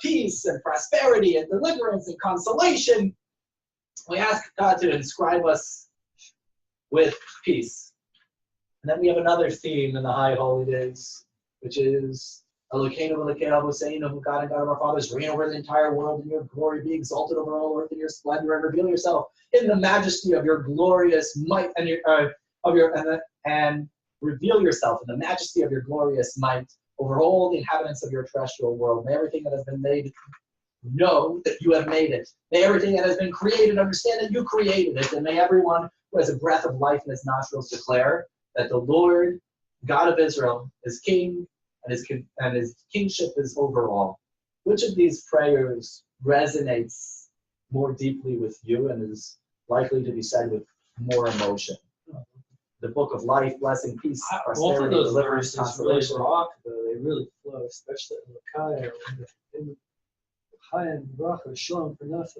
[SPEAKER 2] peace and prosperity and deliverance and consolation. We ask God to inscribe us with peace. And then we have another theme in the High Holy Days, which is Elokeinu v'Elokei Avosseinu, who God and God of our fathers, reign over the entire world in your glory, be exalted over all earth in your splendor, and reveal yourself in the majesty of your glorious might and and reveal yourself in the majesty of your glorious might over all the inhabitants of your terrestrial world. May everything that has been made know that you have made it. May everything that has been created understand that you created it. And may everyone who has a breath of life in his nostrils declare that the Lord, God of Israel, is king, and his kingship is over all. Which of these prayers resonates more deeply with you and is likely to be said with more emotion? The book of life, blessing, peace,
[SPEAKER 3] Both of
[SPEAKER 2] prosperity,
[SPEAKER 3] those
[SPEAKER 2] deliverance,
[SPEAKER 3] verses really
[SPEAKER 2] consolation.
[SPEAKER 3] rock, though. They really flow, especially in the Kaya. In Chaya and Bracha, Shalom, Parnasa.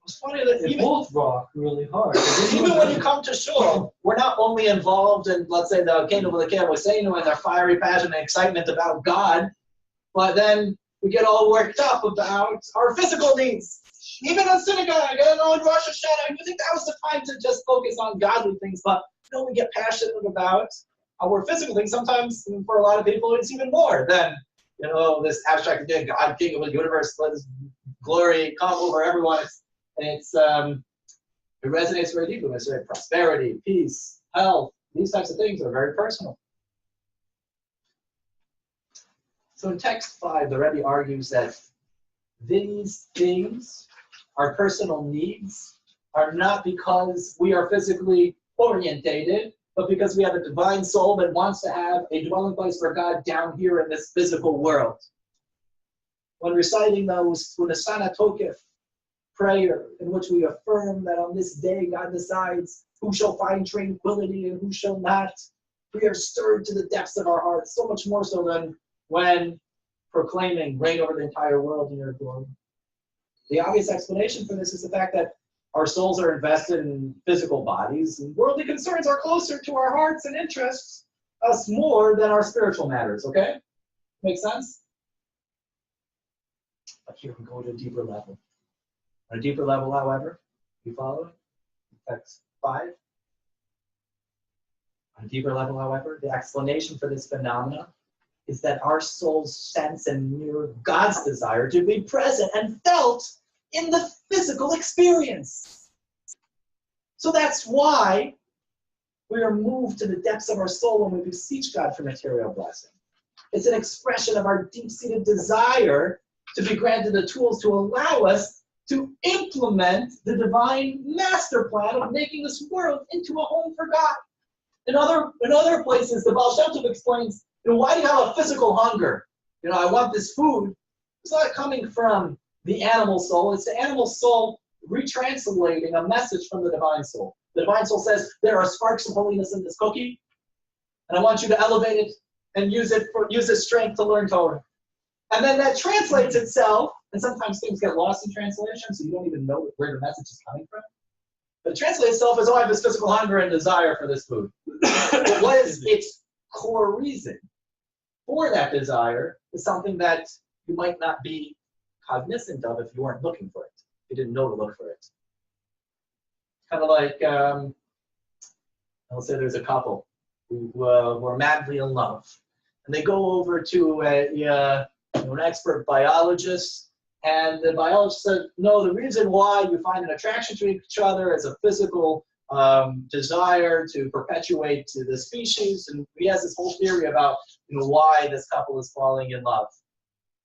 [SPEAKER 2] It's funny that
[SPEAKER 3] They both rock really hard.
[SPEAKER 2] Even when you come to shul, we're not only involved in, let's say, the Elokeinu v'Elokei Avosseinu and their fiery passion and excitement about God, but then we get all worked up about our physical needs. Even in synagogue and on Rosh Hashanah, you think that was the time to just focus on godly things, but we get passionate about our physical things. Sometimes, for a lot of people, it's even more than this abstract idea, God, King of the universe, let His glory come over everyone. It resonates very deeply. It's very prosperity, peace, health. These types of things are very personal. So in text 5, the Rebbe argues that these things, our personal needs, are not because we are physically orientated, but because we have a divine soul that wants to have a dwelling place for God down here in this physical world. When reciting those Unasana Tokef prayer, in which we affirm that on this day God decides who shall find tranquility and who shall not, we are stirred to the depths of our hearts, so much more so than when proclaiming reign over the entire world in your glory. The obvious explanation for this is the fact that our souls are invested in physical bodies, and worldly concerns are closer to our hearts and interests us more than our spiritual matters, okay? Make sense? But here we go to a deeper level. On a deeper level, however, you follow? Text 5. On a deeper level, however, the explanation for this phenomena is that our souls sense and mirror God's desire to be present and felt in the physical experience. So that's why we are moved to the depths of our soul when we beseech God for material blessing. It's an expression of our deep-seated desire to be granted the tools to allow us to implement the divine master plan of making this world into a home for God. In other places, the Baal Shem Tov explains, why do you have a physical hunger? I want this food. It's not coming from the animal soul. It's the animal soul retranslating a message from the divine soul. The divine soul says, there are sparks of holiness in this cookie, and I want you to elevate it and use its strength to learn Torah. And then that translates itself, and sometimes things get lost in translation, so you don't even know where the message is coming from. But it translates itself as, I have this physical hunger and desire for this food. But what is its core reason for that desire is something that you might not be cognizant of if you weren't looking for it. You didn't know to look for it. Kind of like, let's say there's a couple who were madly in love, and they go over to an expert biologist, and the biologist said, no, the reason why you find an attraction to each other is a physical desire to perpetuate the species, and he has this whole theory about why this couple is falling in love.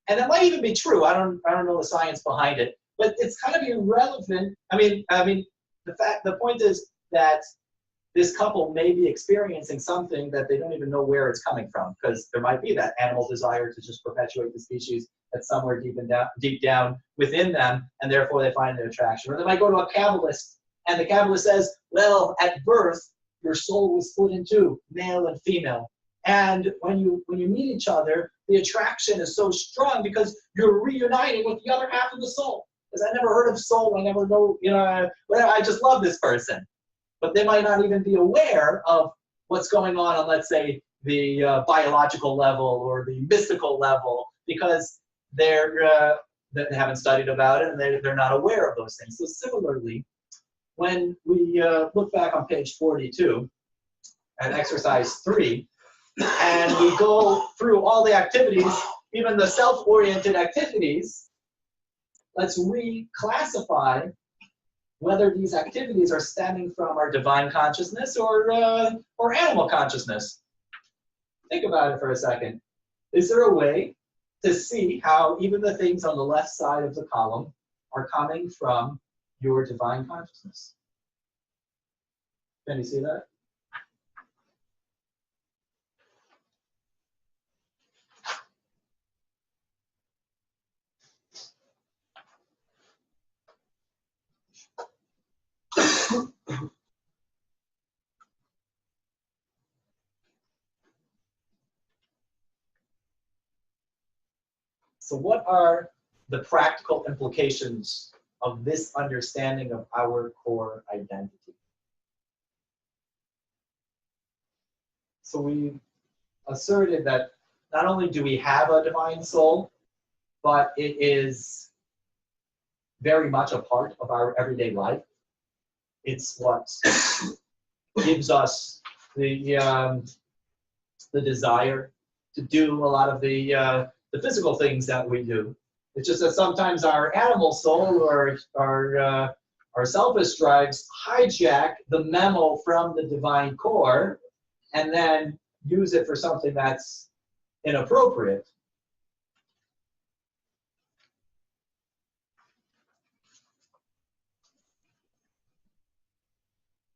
[SPEAKER 2] And that might even be true. I don't know the science behind it, but it's kind of irrelevant. I mean, the point is that this couple may be experiencing something that they don't even know where it's coming from, because there might be that animal desire to just perpetuate the species that's somewhere deep down within them, and therefore they find an attraction. Or they might go to a Kabbalist And the Kabbalah says, well, at birth, your soul was split in two, male and female. And when you meet each other, the attraction is so strong because you're reuniting with the other half of the soul. Because I never heard of soul, I never know, I just love this person. But they might not even be aware of what's going on let's say, the biological level or the mystical level, because they haven't studied about it and they're not aware of those things. So similarly, when we look back on page 42 at exercise 3, and we go through all the activities, even the self-oriented activities, let's reclassify whether these activities are stemming from our divine consciousness or animal consciousness. Think about it for a second. Is there a way to see how even the things on the left side of the column are coming from your divine consciousness? Can you see that? So what are the practical implications of this understanding of our core identity? So we asserted that not only do we have a divine soul, but it is very much a part of our everyday life. It's what gives us the desire to do a lot of the physical things that we do. It's just that sometimes our animal soul or our selfish drives hijack the memo from the divine core and then use it for something that's inappropriate.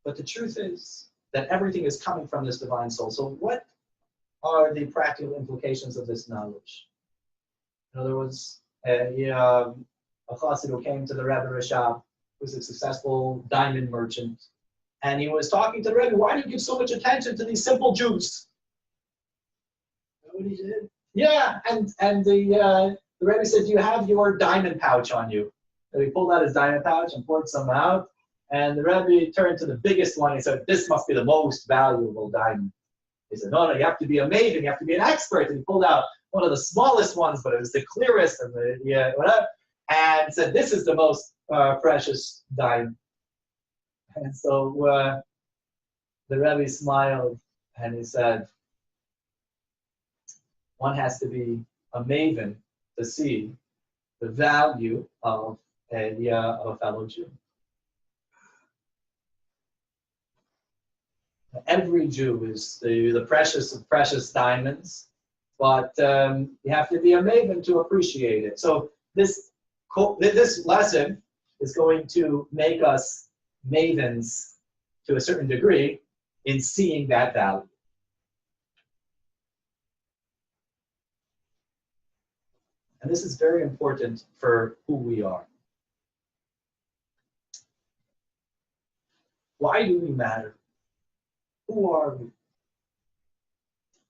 [SPEAKER 2] But the truth is that everything is coming from this divine soul. So what are the practical implications of this knowledge? You know, there was a chassid who came to the Rebbe Rashab, who was a successful diamond merchant, and he was talking to the Rebbe, why do you give so much attention to these simple Jews?
[SPEAKER 4] What he said?
[SPEAKER 2] Yeah, and the Rebbe said, do you have your diamond pouch on you? And he pulled out his diamond pouch and poured some out, and the Rebbe turned to the biggest one and said, this must be the most valuable diamond. He said, no, you have to be a maven, you have to be an expert. And he pulled out one of the smallest ones, but it was the clearest and whatever, and said, this is the most precious diamond. And so the Rebbe smiled and he said, one has to be a maven to see the value of a fellow Jew. Every Jew is the precious of precious diamonds, but you have to be a maven to appreciate it. So this lesson is going to make us mavens to a certain degree in seeing that value. And this is very important for who we are. Why do we matter? Who are we?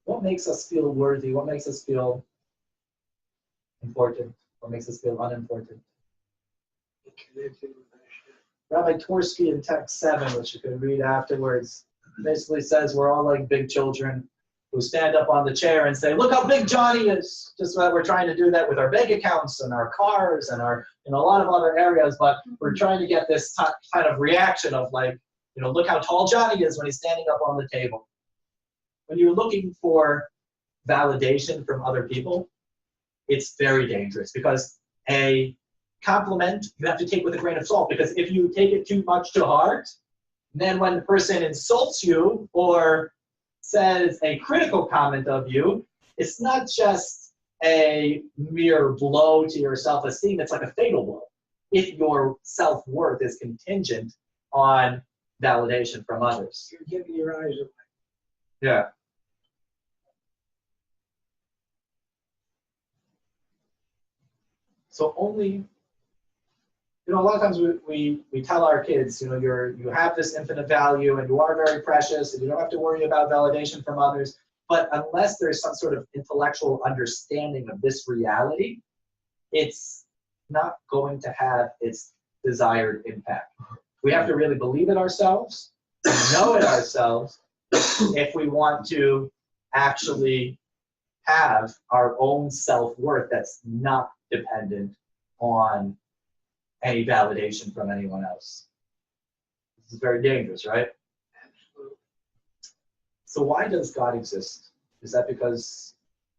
[SPEAKER 2] What makes us feel worthy? What makes us feel important? What makes us feel unimportant? Rabbi Tversky in text 7, which you can read afterwards, basically says we're all like big children who stand up on the chair and say, look how big Johnny is. Just that we're trying to do that with our bank accounts and our cars and our in a lot of other areas, but we're trying to get this kind of reaction of like, look how tall Johnny is when he's standing up on the table. When you're looking for validation from other people, it's very dangerous because a compliment you have to take with a grain of salt, because if you take it too much to heart, then when the person insults you or says a critical comment of you, it's not just a mere blow to your self-esteem, it's like a fatal blow if your self-worth is contingent on validation from others.
[SPEAKER 4] You're giving your eyes away.
[SPEAKER 2] Yeah. So only You know, a lot of times we tell our kids, you know, you have this infinite value and you are very precious and you don't have to worry about validation from others. But unless there's some sort of intellectual understanding of this reality, it's not going to have its desired impact. We have to really believe it ourselves, know it ourselves, if we want to actually have our own self-worth that's not dependent on any validation from anyone else. This is very dangerous, right? So why does God exist? Is that because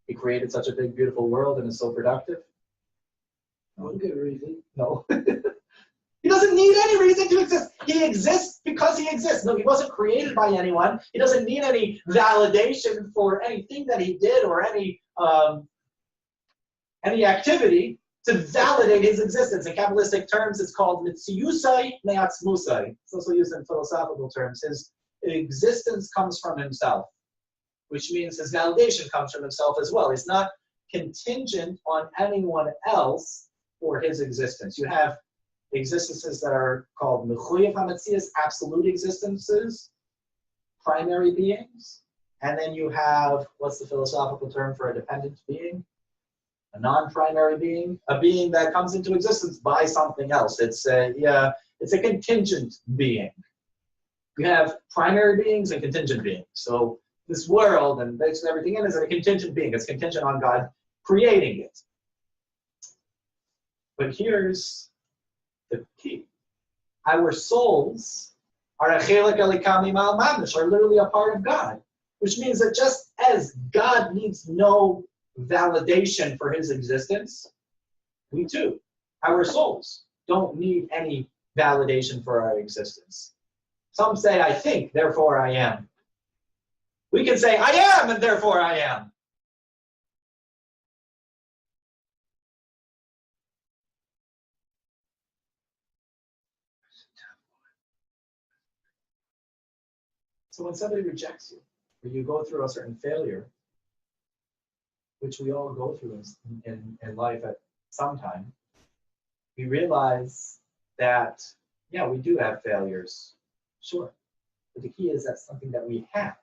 [SPEAKER 2] he created such a big, beautiful world and is so productive?
[SPEAKER 4] One good reason.
[SPEAKER 2] No. He doesn't need any reason to exist. He exists because he exists. No, he wasn't created by anyone. He doesn't need any validation for anything that he did or any activity to validate his existence. In Kabbalistic terms, it's called mitziusai me'atzmusai. It's also used in philosophical terms. His existence comes from himself, which means his validation comes from himself as well. He's not contingent on anyone else for his existence. You have existences that are called mechuyev hametzias, absolute existences, primary beings, and then you have, what's the philosophical term for a dependent being? A non-primary being, a being that comes into existence by something else. It's a contingent being. You have primary beings and contingent beings. So this world and basically everything in it is a contingent being. It's contingent on God creating it. But here's the key. Our souls are literally a part of God, which means that just as God needs no validation for his existence, we too, our souls, don't need any validation for our existence. Some say, I think, therefore I am. We can say, I am, and therefore I am. So when somebody rejects you, or you go through a certain failure, which we all go through in life at some time, we realize that, yeah, we do have failures, sure. But the key is that's something that we have.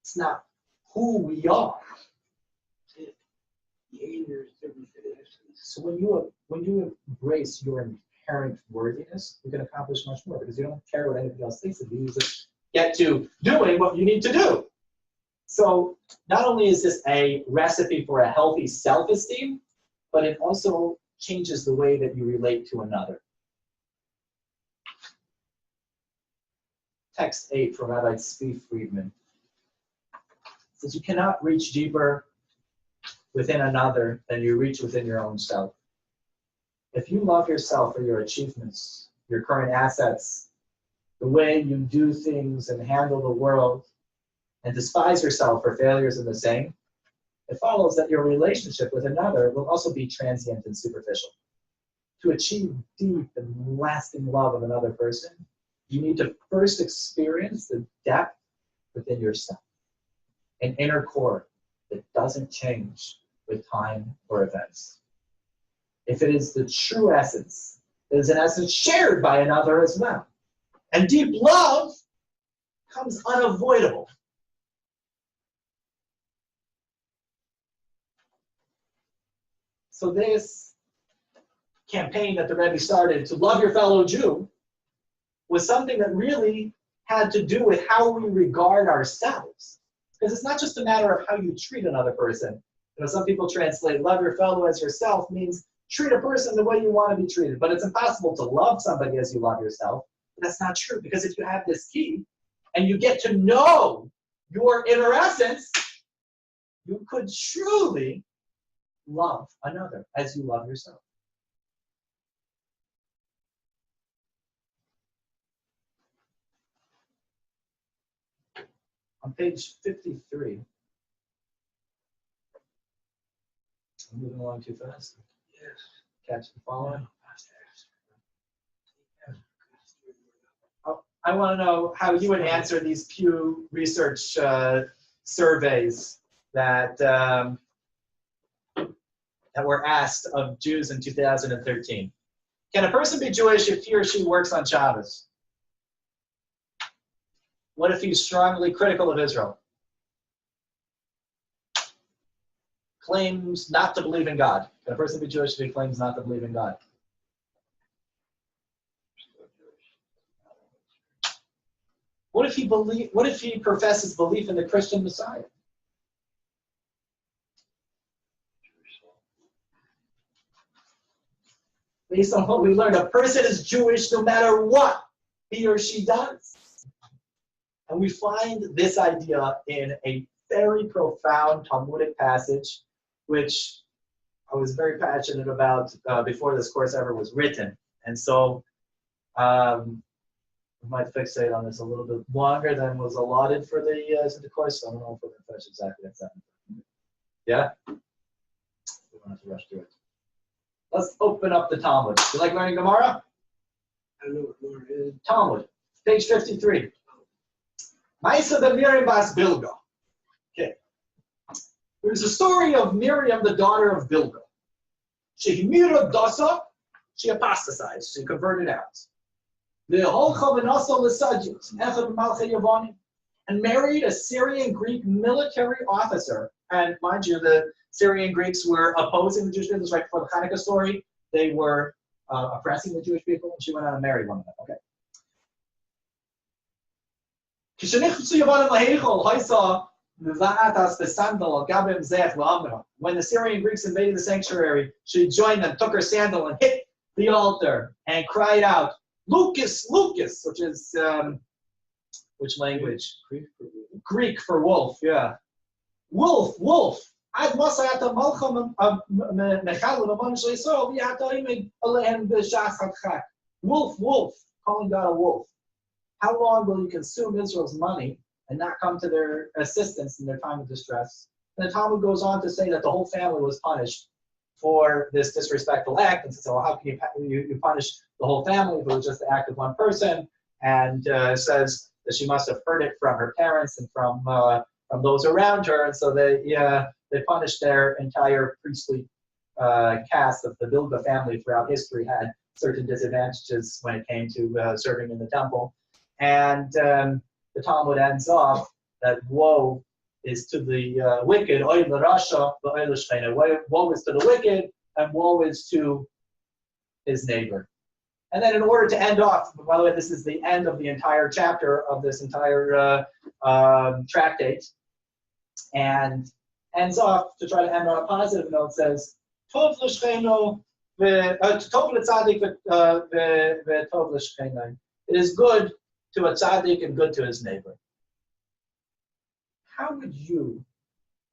[SPEAKER 2] It's not who we are. So when you embrace your inherent worthiness, you can accomplish much more because you don't care what anybody else thinks of you. You just get to doing what you need to do. So not only is this a recipe for a healthy self-esteem, but it also changes the way that you relate to another. Text 8 from Rabbi Tzvi Friedman says you cannot reach deeper within another than you reach within your own self. If you love yourself for your achievements, your current assets, the way you do things and handle the world, and despise yourself for failures in the same, it follows that your relationship with another will also be transient and superficial. To achieve deep and lasting love of another person, you need to first experience the depth within yourself, an inner core that doesn't change with time or events. If it is the true essence, it is an essence shared by another as well. And deep love becomes unavoidable. So this campaign that the Rebbe started to love your fellow Jew was something that really had to do with how we regard ourselves. Because it's not just a matter of how you treat another person. You know, some people translate love your fellow as yourself means treat a person the way you want to be treated. But it's impossible to love somebody as you love yourself. But that's not true, because if you have this key and you get to know your inner essence, you could truly love another as you love yourself. On page 53, I'm moving along too fast.
[SPEAKER 4] Yes.
[SPEAKER 2] Catch the following. I want to know how you would answer these Pew Research surveys that were asked of Jews in 2013. Can a person be Jewish if he or she works on Shabbos? What if he's strongly critical of Israel? Claims not to believe in God. Can a person be Jewish if he claims not to believe in God? What if he professes belief in the Christian Messiah? Based on what we learned, a person is Jewish no matter what he or she does. And we find this idea in a very profound Talmudic passage, which I was very passionate about before this course ever was written. And so I might fixate on this a little bit longer than was allotted for the course. So I don't know if we're going to finish exactly at 7. Yeah? We don't have to rush through it. Let's open up the Talmud. You like learning Gemara?
[SPEAKER 4] I don't know what more is.
[SPEAKER 2] Talmud, page 53. Ma'aseh de Miriam bas Bilga. Okay. There's a story of Miriam, the daughter of Bilga. She himira dasa, she apostatized, she converted out. And married a Syrian Greek military officer. And mind you, the Syrian Greeks were opposing the Jewish people right before the Hanukkah story. They were oppressing the Jewish people, and she went out and married one of them. Okay. When the Syrian Greeks invaded the sanctuary, she joined them, took her sandal, and hit the altar and cried out, "Lucas, Lucas," which is which language? Greek for wolf. Yeah. Wolf, wolf. Wolf, wolf, calling God a wolf. How long will you consume Israel's money and not come to their assistance in their time of distress? And the Talmud goes on to say that the whole family was punished for this disrespectful act, and says, well, how can you punish the whole family if it was just the act of one person? And says that she must have heard it from her parents and from those around her, and so they punished their entire priestly caste of the Bilga family throughout history had certain disadvantages when it came to serving in the temple. And the Talmud ends off that woe is to the wicked, woe is to the wicked, and woe is to his neighbor. And then in order to end off, by the way, this is the end of the entire chapter of this entire tractate, and ends off to try to end on a positive note, says, Tov l'shchenu, tov l'tzadik v'tov l'shchenu. It is good to a tzaddik and good to his neighbor. How would you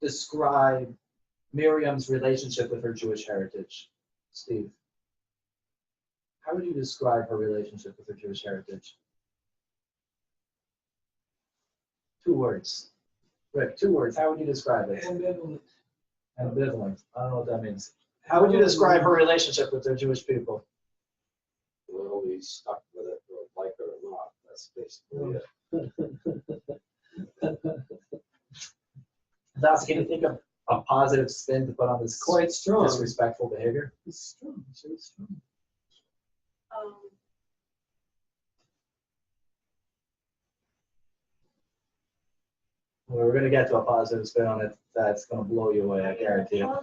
[SPEAKER 2] describe Miriam's relationship with her Jewish heritage, Steve? How would you describe her relationship with her Jewish heritage? 2 words. Rick, 2 words. How would you describe it?
[SPEAKER 3] Ambivalent.
[SPEAKER 2] Ambivalent. I don't know what that means. How would you describe her relationship with the Jewish people?
[SPEAKER 1] Well, we stuck with it, like it or not. That's basically it.
[SPEAKER 2] Thus, can you think of a positive spin to put on this
[SPEAKER 3] Quite strong.
[SPEAKER 2] disrespectful behavior?
[SPEAKER 3] It's strong. It's very strong.
[SPEAKER 2] We're going to get to a positive spin on it that's going to blow you away, I guarantee you.
[SPEAKER 13] The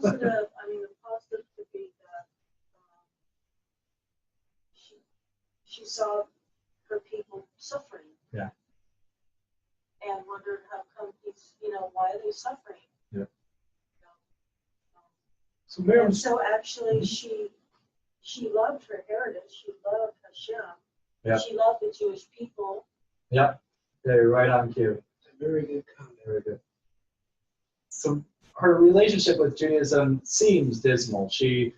[SPEAKER 13] positive could be that she saw her people suffering.
[SPEAKER 2] Yeah.
[SPEAKER 13] And wondered how come why are they suffering?
[SPEAKER 2] Yeah.
[SPEAKER 3] So Miriam,
[SPEAKER 13] So actually she loved her heritage, she loved Hashem,
[SPEAKER 2] Yeah.
[SPEAKER 13] she loved the Jewish people.
[SPEAKER 2] Yeah, you're right on cue.
[SPEAKER 4] Very good comment.
[SPEAKER 2] Very good. So her relationship with Judaism seems dismal. She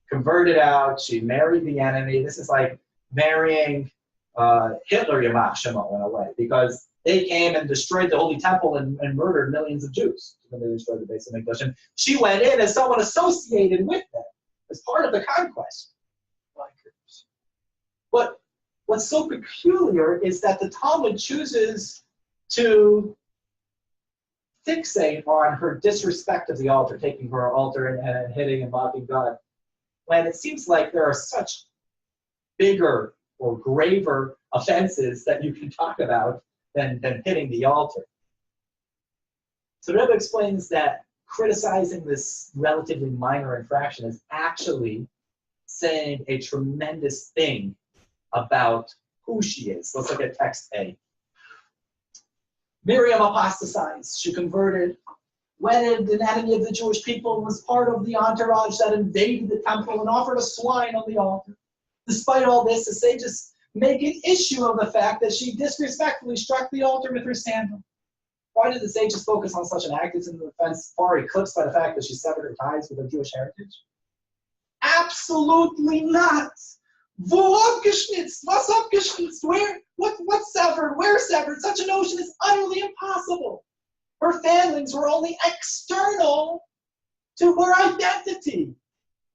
[SPEAKER 2] converted out, she married the enemy. This is like marrying Hitler, Yamach Shema, in a way, because they came and destroyed the Holy Temple and murdered millions of Jews when they destroyed the base of Mikdash. And she went in as someone associated with them, as part of the conquest. But what's so peculiar is that the Talmud chooses to fixate on her disrespect of the altar, taking her altar and hitting and mocking God, when it seems like there are such bigger or graver offenses that you can talk about than hitting the altar. So the Rebbe explains that criticizing this relatively minor infraction is actually saying a tremendous thing about who she is. Let's look at text A. Miriam apostatized. She converted, wedded an enemy of the Jewish people, was part of the entourage that invaded the temple and offered a swine on the altar. Despite all this, the sages make an issue of the fact that she disrespectfully struck the altar with her sandal. Why did the sages focus on such an act? It's an offense far eclipsed by the fact that she severed her ties with her Jewish heritage? Absolutely not. Wo abgeschnitzt? Was abgeschnitzt? Where? What severed? Where severed? Such a notion is utterly impossible. Her failings were only external to her identity.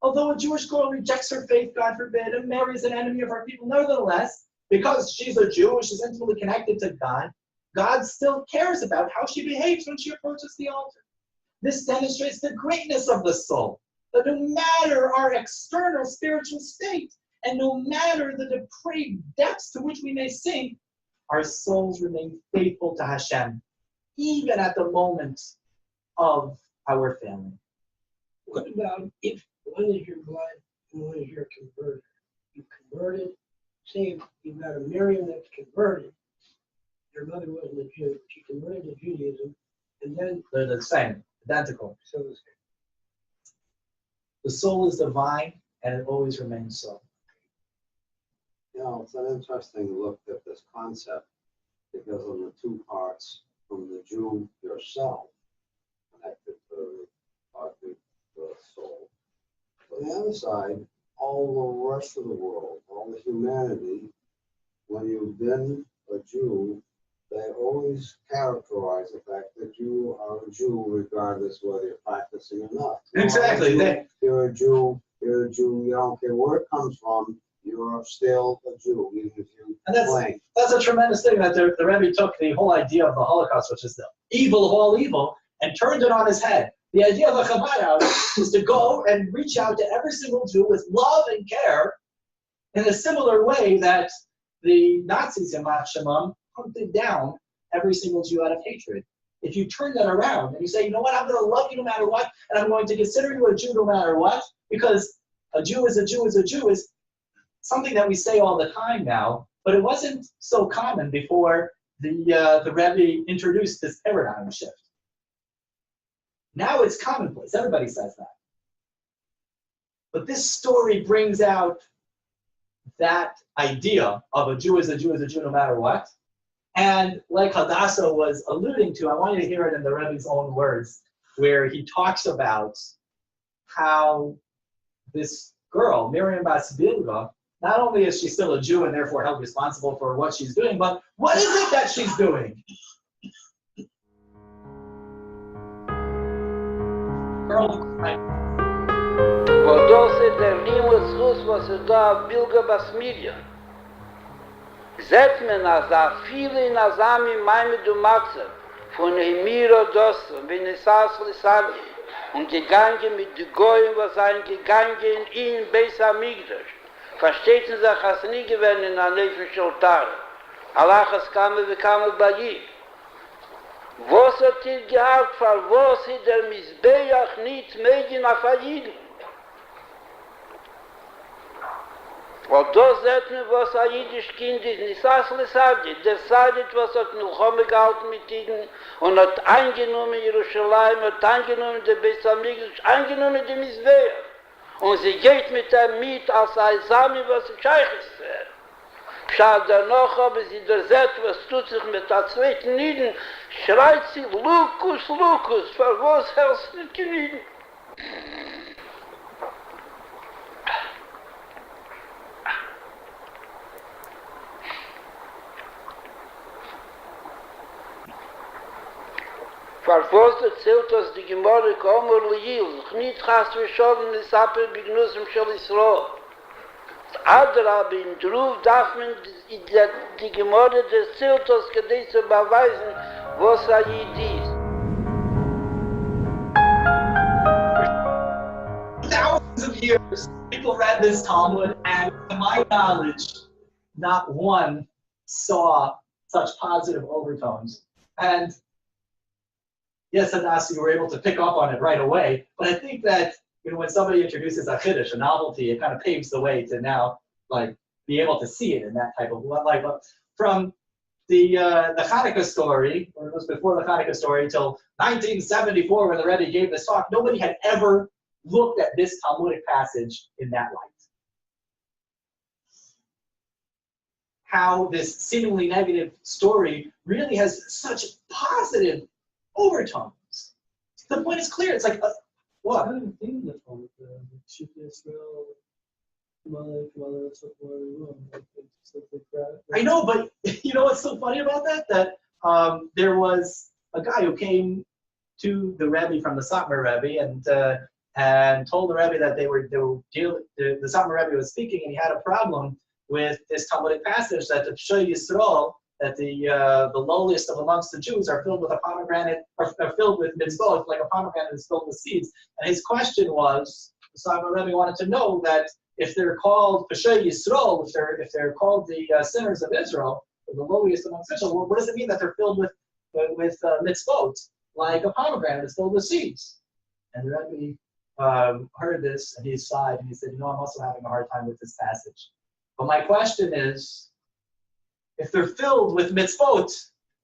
[SPEAKER 2] Although a Jewish girl rejects her faith, God forbid, and marries an enemy of her people, nevertheless, because she's a Jew, she's intimately connected to God, God still cares about how she behaves when she approaches the altar. This demonstrates the greatness of the soul, that no matter our external spiritual state, and no matter the depraved depths to which we may sink, our souls remain faithful to Hashem, even at the moment of our failing.
[SPEAKER 4] What about if one is your blood and one is your converter? You converted, say you've got a Miriam that's converted. Her mother wasn't a Jew. She converted to Judaism, and then
[SPEAKER 2] they're the same, identical.
[SPEAKER 4] So
[SPEAKER 2] the soul is divine, and it always remains so.
[SPEAKER 1] You know, it's an interesting look at this concept because of the two parts from the Jew yourself, connected to the soul. On the other side, all the rest of the world, all the humanity, when you've been a Jew, they always characterize the fact that you are a Jew regardless whether you're practicing or not.
[SPEAKER 2] Exactly.
[SPEAKER 1] You're a Jew, you don't care where it comes from, you're still a Jew, even if you claim.
[SPEAKER 2] That's a tremendous thing that the Rebbe took the whole idea of the Holocaust, which is the evil of all evil, and turned it on his head. The idea of a Chabad is to go and reach out to every single Jew with love and care in a similar way that the Nazis in Yamach Shemam hunted down every single Jew out of hatred. If you turn that around and you say, you know what, I'm going to love you no matter what, and I'm going to consider you a Jew no matter what, because a Jew is a Jew is a Jew is something that we say all the time now, but it wasn't so common before the Rebbe introduced this paradigm shift. Now it's commonplace. Everybody says that. But this story brings out that idea of a Jew is a Jew is a Jew no matter what. And like Hadassah was alluding to, I want you to hear it in the Rebbe's own words, where he talks about how this girl, Miriam Bas Bilga, not only is she still a Jew and therefore held responsible for what she's doing, but what is it that she's doing?
[SPEAKER 5] Wo das ist der Limusrus, was da auf Bilga Basmilia. Seht man als viele in Asami Maimed und Matze von Emiro Dosso, wenn es Lisali, und gegangen mit den Goyen, was ein gegangen in Beis Hamikdash. Versteht sich, als nie gewesen in der Neffen Schultar. Allah has kamen, wir kamen bei ihm. Was hat gehabt, für was hat der Mizbeach nicht Medien auf Ayiden? Und das sagt mir, was ein jüdisch Kind ist, nicht der sagt, was hat Milchome gehalten mit ihnen und hat eingenommen Jerusalem, hat eingenommen der Beis Hamikdash, eingenommen die Mizbeach. Und sie geht mit ihm mit als ein Sami, was im Scheich ist. Schaut danach, aber sie der sagt, was tut sich mit der zweiten Nieden, schreit sie, Lukus, Lukus, für was hältst du nicht genieden? Verfos erzählt, dass die Gemorre Komer Lejil sich nicht hast verschoben, es Appel Begnusem Shel Yisroel. Adra bin Druf darf man die Gemorre erzählt, dass gedei zu beweisen, was Ayid ist.
[SPEAKER 2] Thousands of years, people read this Talmud and my knowledge, not one saw such positive overtones. And yes, Anas, you were able to pick up on it right away, but I think that when somebody introduces a chiddush, a novelty, it kind of paves the way to now be able to see it in that type of light. But from the Hanukkah story, or it was before the Hanukkah story, till 1974 when the Rebbe gave this talk, nobody had ever looked at this Talmudic passage in that light. How this seemingly negative story really has such positive overtones. The point is clear. It's like, what?
[SPEAKER 3] I haven't seen the Talmud, Israel,
[SPEAKER 2] I know, but you know what's so funny about that? That there was a guy who came to the Rebbe from the Satmar Rebbe and told the Rebbe that the Satmar Rebbe was speaking and he had a problem with this Talmudic passage that the Pshei Yisrael, that the lowliest of amongst the Jews are filled with a pomegranate, are filled with mitzvot, like a pomegranate is filled with seeds. And his question was, the Satmar Rebbe wanted to know that if they're called Peshei Yisrael, if they're called the sinners of Israel, or the lowliest amongst Israel, well, what does it mean that they're filled with mitzvot, like a pomegranate is filled with seeds? And the Rebbe heard this and he sighed and he said, I'm also having a hard time with this passage. But my question is, if they're filled with mitzvot,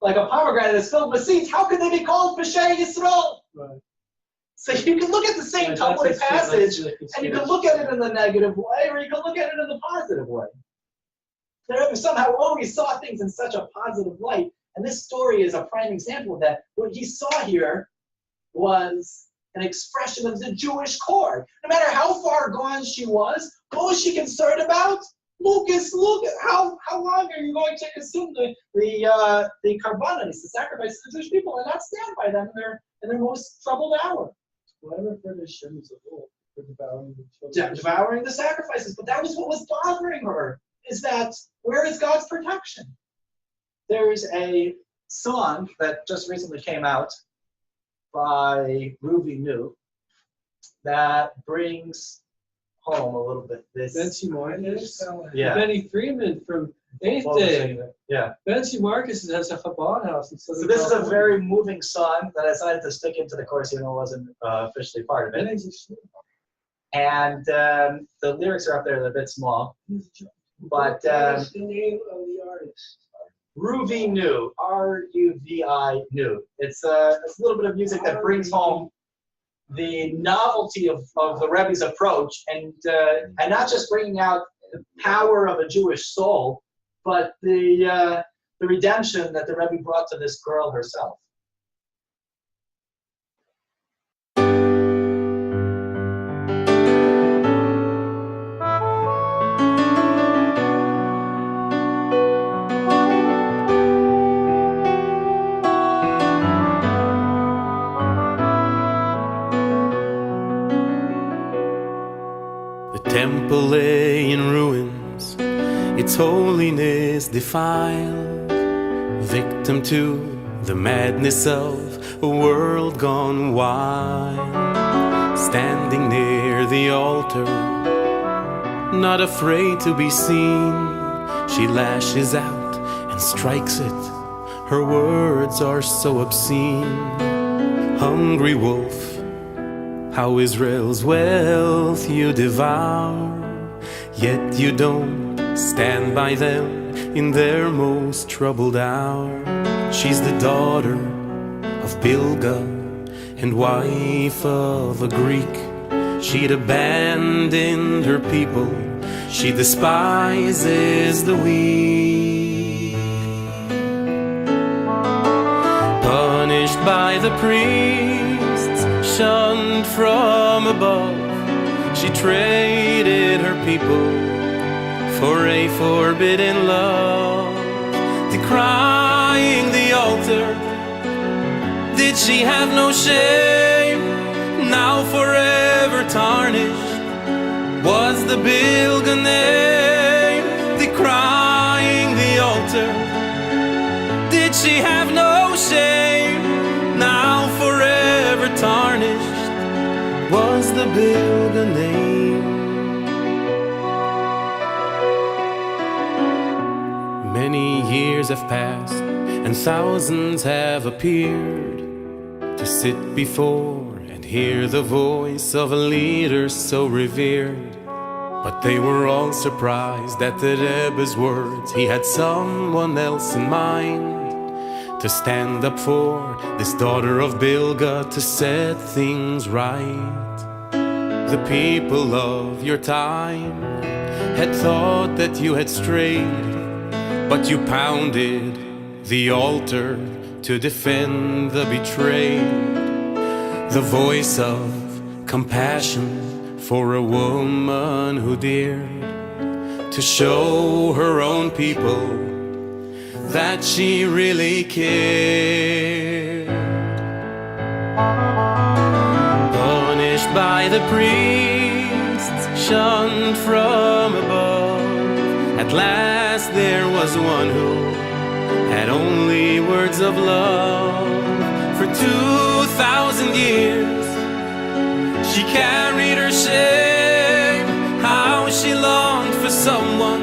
[SPEAKER 2] like a pomegranate is filled with seeds, how can they be called Peshei Yisrael?
[SPEAKER 3] Right.
[SPEAKER 2] So you can look at the same Talmudic passage, and you can look at it in the negative way, or you can look at it in the positive way. The Rebbe somehow always saw things in such a positive light, and this story is a prime example of that. What he saw here was an expression of the Jewish core. No matter how far gone she was, what was she concerned about? Lucas, look, how long are you going to consume the karbanos, the sacrifices of the Jewish people, and not stand by them in their most troubled hour?
[SPEAKER 3] Whatever for the Shem as a whole, for devouring the children.
[SPEAKER 2] Devouring the sacrifices, but that was what was bothering her, is that where is God's protection? There's a song that just recently came out by Ruby New that brings home a little bit this.
[SPEAKER 3] Betsy Marcus,
[SPEAKER 2] yeah.
[SPEAKER 3] Benny Freeman from Eighth Day.
[SPEAKER 2] Yeah.
[SPEAKER 3] Betsy Marcus has a Chabad house in Southern
[SPEAKER 2] So this is a
[SPEAKER 3] California.
[SPEAKER 2] very moving song that I decided to stick into the course, even though it wasn't officially part of it. And the lyrics are up there, they're a bit small. But
[SPEAKER 4] What's the name of the artist?
[SPEAKER 2] Ruvi New, R-U-V-I New. It's a little bit of music that brings home the novelty of the Rebbe's approach, and not just bringing out the power of a Jewish soul, but the redemption that the Rebbe brought to this girl herself.
[SPEAKER 14] The temple lay in ruins, its holiness defiled, victim to the madness of a world gone wild. Standing near the altar, not afraid to be seen, she lashes out and strikes it. Her words are so obscene. Hungry wolf, how Israel's wealth you devour, yet you don't stand by them in their most troubled hour. She's the daughter of Bilga and wife of a Greek. She'd abandoned her people, she despises the weak. Punished by the priests, shunned from above, she traded her people for a forbidden love. Decrying the altar, did she have no shame? Now forever tarnished was the Bilga name. Decrying the altar, did she have no shame? Now forever tarnished was the Bilga name. years have passed and thousands have appeared to sit before and hear the voice of a leader so revered. But they were all surprised at the Rebbe's words. He had someone else in mind to stand up for this daughter of Bilga, to set things right. The people of your time had thought that you had strayed, but you pounded the altar to defend the betrayed. The voice of compassion for a woman who dared to show her own people that she really cared. Punished by the priests, shunned from above, at last there was one who had only words of love. For 2,000 years she carried her shame, how she longed for someone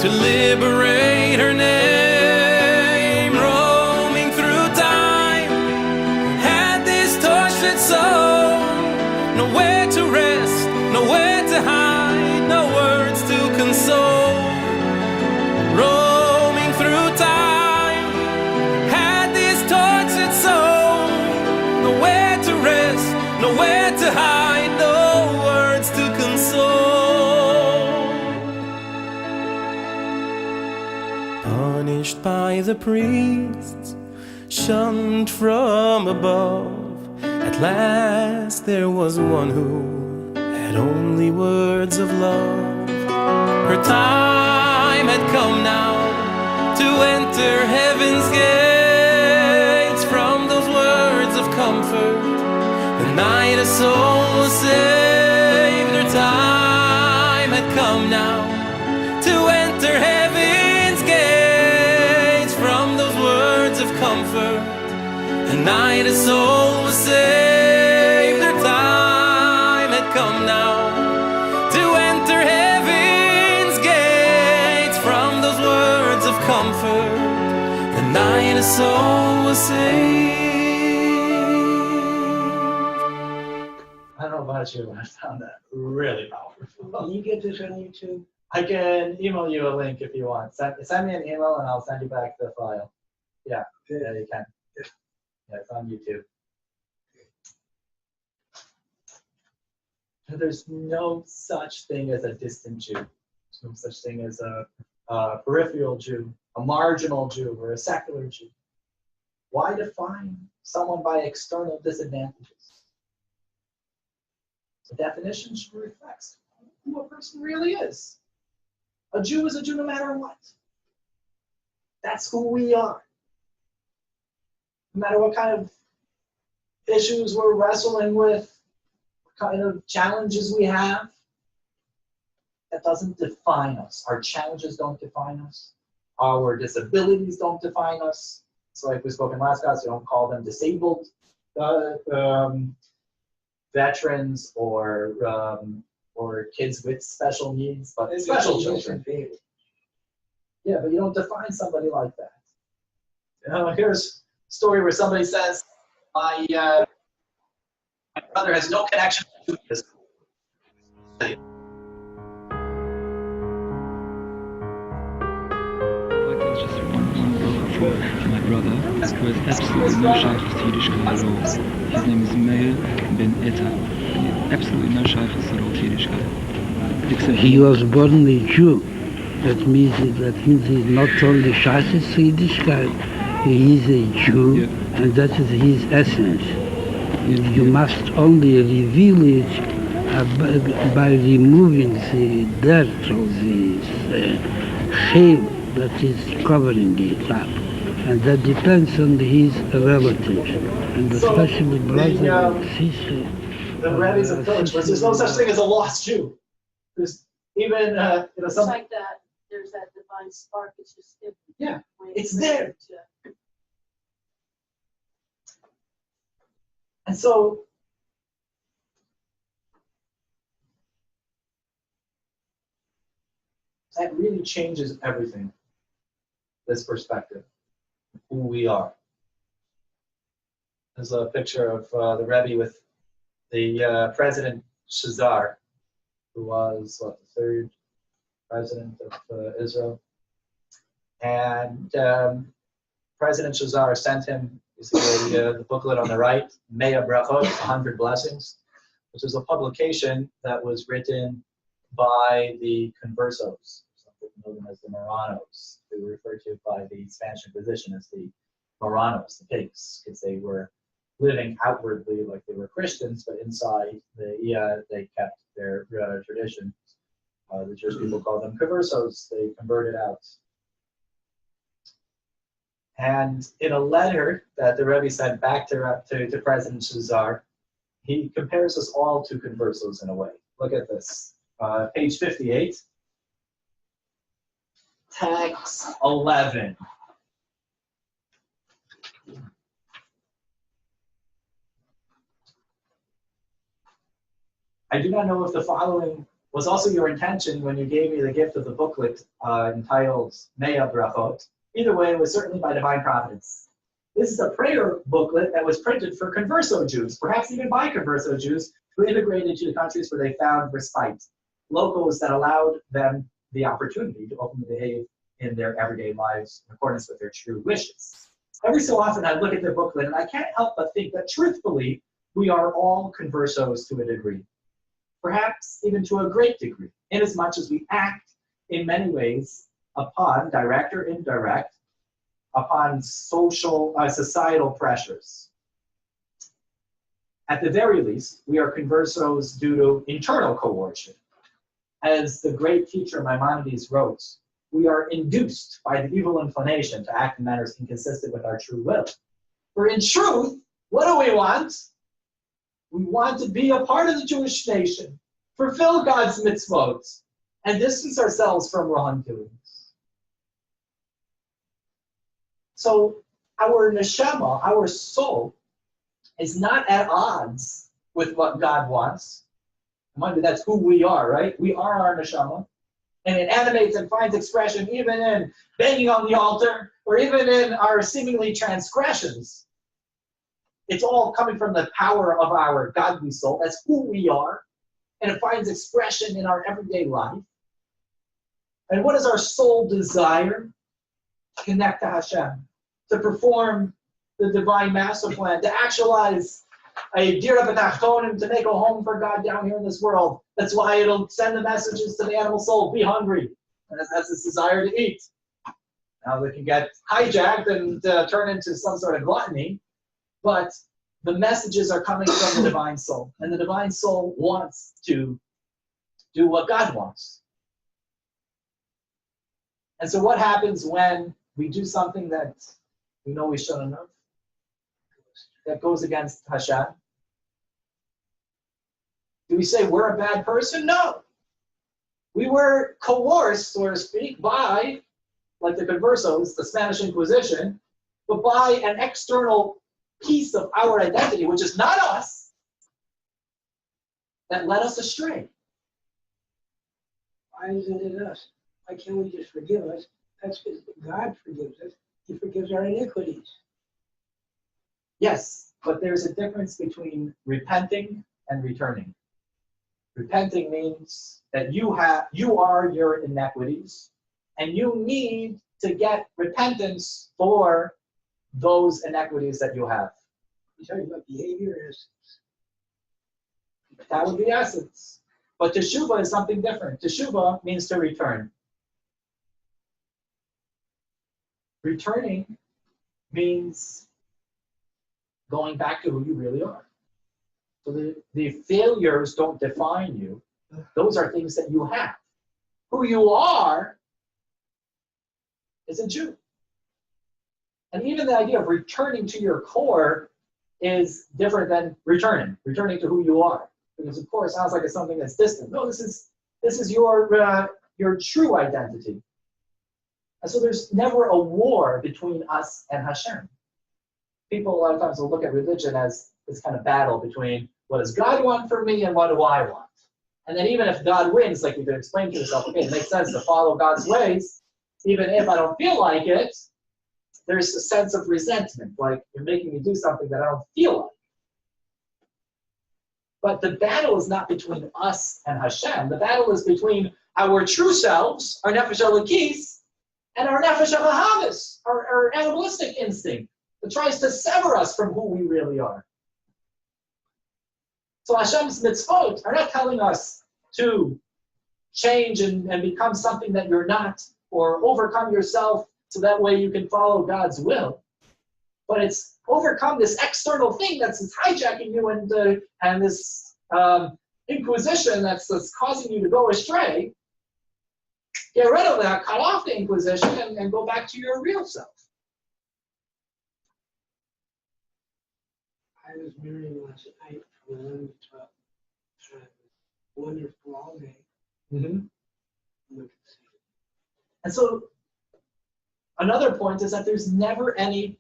[SPEAKER 14] to liberate her name. Roaming through time, had this tortured soul, nowhere to rest, nowhere to hide, no words to console. Roaming through time, had this tortured soul, nowhere to rest, nowhere to hide, no words to console. Punished by the priests, shunned from above, at last there was one who had only words of love. Her time had come now to enter heaven's gates. From those words of comfort, the night a soul was saved. Her time had come now to enter heaven's gates. From those words of comfort, the night a soul was saved. Her time had come now to enter heaven's gates. From those words of comfort, the night a soul was saved.
[SPEAKER 2] I don't know about you, but I found that really powerful.
[SPEAKER 4] Can you get this on YouTube?
[SPEAKER 2] I can email you a link if you want. Send me an email and I'll send you back the file. Yeah, yeah, you can. Yeah, it's on YouTube. There's no such thing as a distant Jew. There's no such thing as a peripheral Jew, a marginal Jew, or a secular Jew. Why define someone by external disadvantages? The definition should reflect who a person really is. A Jew is a Jew no matter what. That's who we are. No matter what kind of issues we're wrestling with, what kind of challenges we have, that doesn't define us. Our challenges don't define us. Our disabilities don't define us. So like we spoke in last class, we don't call them disabled veterans or kids with special needs, but special children. Yeah, but you don't define somebody like that. Here's a story where somebody says, my brother has no connection to this.
[SPEAKER 15] For my brother, who has absolutely no shaykhs to Yiddishkeit at all. His name is Meir Ben Etta. Absolutely no shaykhs at all to Yiddishkeit.
[SPEAKER 5] He was born a Jew. That means he's not only shaykhs to Yiddishkeit, he is a Jew, and that is his essence. You must only reveal it by removing the dirt or the shame that is covering it up. And that depends on his relatives, and especially brother and sister.
[SPEAKER 2] The Rebbe's approach was there's no such thing as a lost Jew. There's even,
[SPEAKER 13] It's like that, there's that divine spark, it's just different.
[SPEAKER 2] Yeah, it's there. And so, that really changes everything. this perspective, who we are. There's a picture of the Rebbe with the President Shazar, who was the third president of Israel. And President Shazar sent him, you see the booklet on the right, Mea Brachot, 100 Blessings, which is a publication that was written by the conversos, something known as the Moranos. They were referred to by the Spanish Inquisition as the Moranos, the pigs, because they were living outwardly like they were Christians, but inside they kept their tradition. The Jewish people call them conversos. They converted out. And in a letter that the Rebbe sent back to President Shazar, he compares us all to conversos in a way. Look at this. Page 58. Text 11. I do not know if the following was also your intention when you gave me the gift of the booklet entitled Mea Brachot. Either way, it was certainly by divine providence. This is a prayer booklet that was printed for converso Jews, perhaps even by converso Jews, who immigrated to the countries where they found respite, locals that allowed them the opportunity to openly behave in their everyday lives in accordance with their true wishes. Every so often I look at the booklet and I can't help but think that truthfully, we are all conversos to a degree, perhaps even to a great degree, inasmuch as we act in many ways upon, direct or indirect, upon societal pressures. At the very least, we are conversos due to internal coercion. As the great teacher Maimonides wrote, we are induced by the evil inclination to act in manners inconsistent with our true will. For in truth, what do we want? We want to be a part of the Jewish nation, fulfill God's mitzvot, and distance ourselves from wrongdoings. So our neshama, our soul, is not at odds with what God wants. Mind you, that's who we are, right? We are our neshama. And it animates and finds expression even in banging on the altar or even in our seemingly transgressions. It's all coming from the power of our godly soul. That's who we are. And it finds expression in our everyday life. And what does our soul desire? To connect to Hashem, to perform the divine master plan, to actualize a dira b'tachtonim, to make a home for God down here in this world. That's why it'll send the messages to the animal soul, be hungry. And that's its desire to eat. Now they can get hijacked and turn into some sort of gluttony, but the messages are coming from the divine soul. And the divine soul wants to do what God wants. And so what happens when we do something that we know we shouldn't have, that goes against Hashem? Do we say we're a bad person? No. We were coerced, so to speak, by, like the conversos, the Spanish Inquisition, but by an external piece of our identity, which is not us, that led us astray.
[SPEAKER 4] Why isn't it us? Why can't we just forgive us? That's because God forgives us. He forgives our iniquities.
[SPEAKER 2] Yes, but there's a difference between repenting and returning. Repenting means that you are your inequities, and you need to get repentance for those inequities that you have.
[SPEAKER 4] You're talking about behavior essence.
[SPEAKER 2] That would be essence. But teshuvah is something different. Teshuvah means to return. Returning means going back to who you really are. So the failures don't define you. Those are things that you have. Who you are is a Jew. And even the idea of returning to your core is different than returning to who you are. Because of course, it sounds like it's something that's distant. No, this is your true identity. And so there's never a war between us and Hashem. People a lot of times will look at religion as this kind of battle between what does God want for me and what do I want? And then even if God wins, like you could explain to yourself, okay, it makes sense to follow God's ways, even if I don't feel like it, there's a sense of resentment, like you're making me do something that I don't feel like. But the battle is not between us and Hashem. The battle is between our true selves, our nefesh elokis, and our nefesh ahavos, our animalistic instinct that tries to sever us from who we really are. So Hashem's mitzvot are not telling us to change and become something that you're not, or overcome yourself so that way you can follow God's will. But it's overcome this external thing that's hijacking you and this inquisition that's causing you to go astray. Get rid of that, cut off the inquisition, and go back to your real self.
[SPEAKER 4] I was married last night from 11 to 12. Wonderful all day.
[SPEAKER 2] And so another point is that there's never any,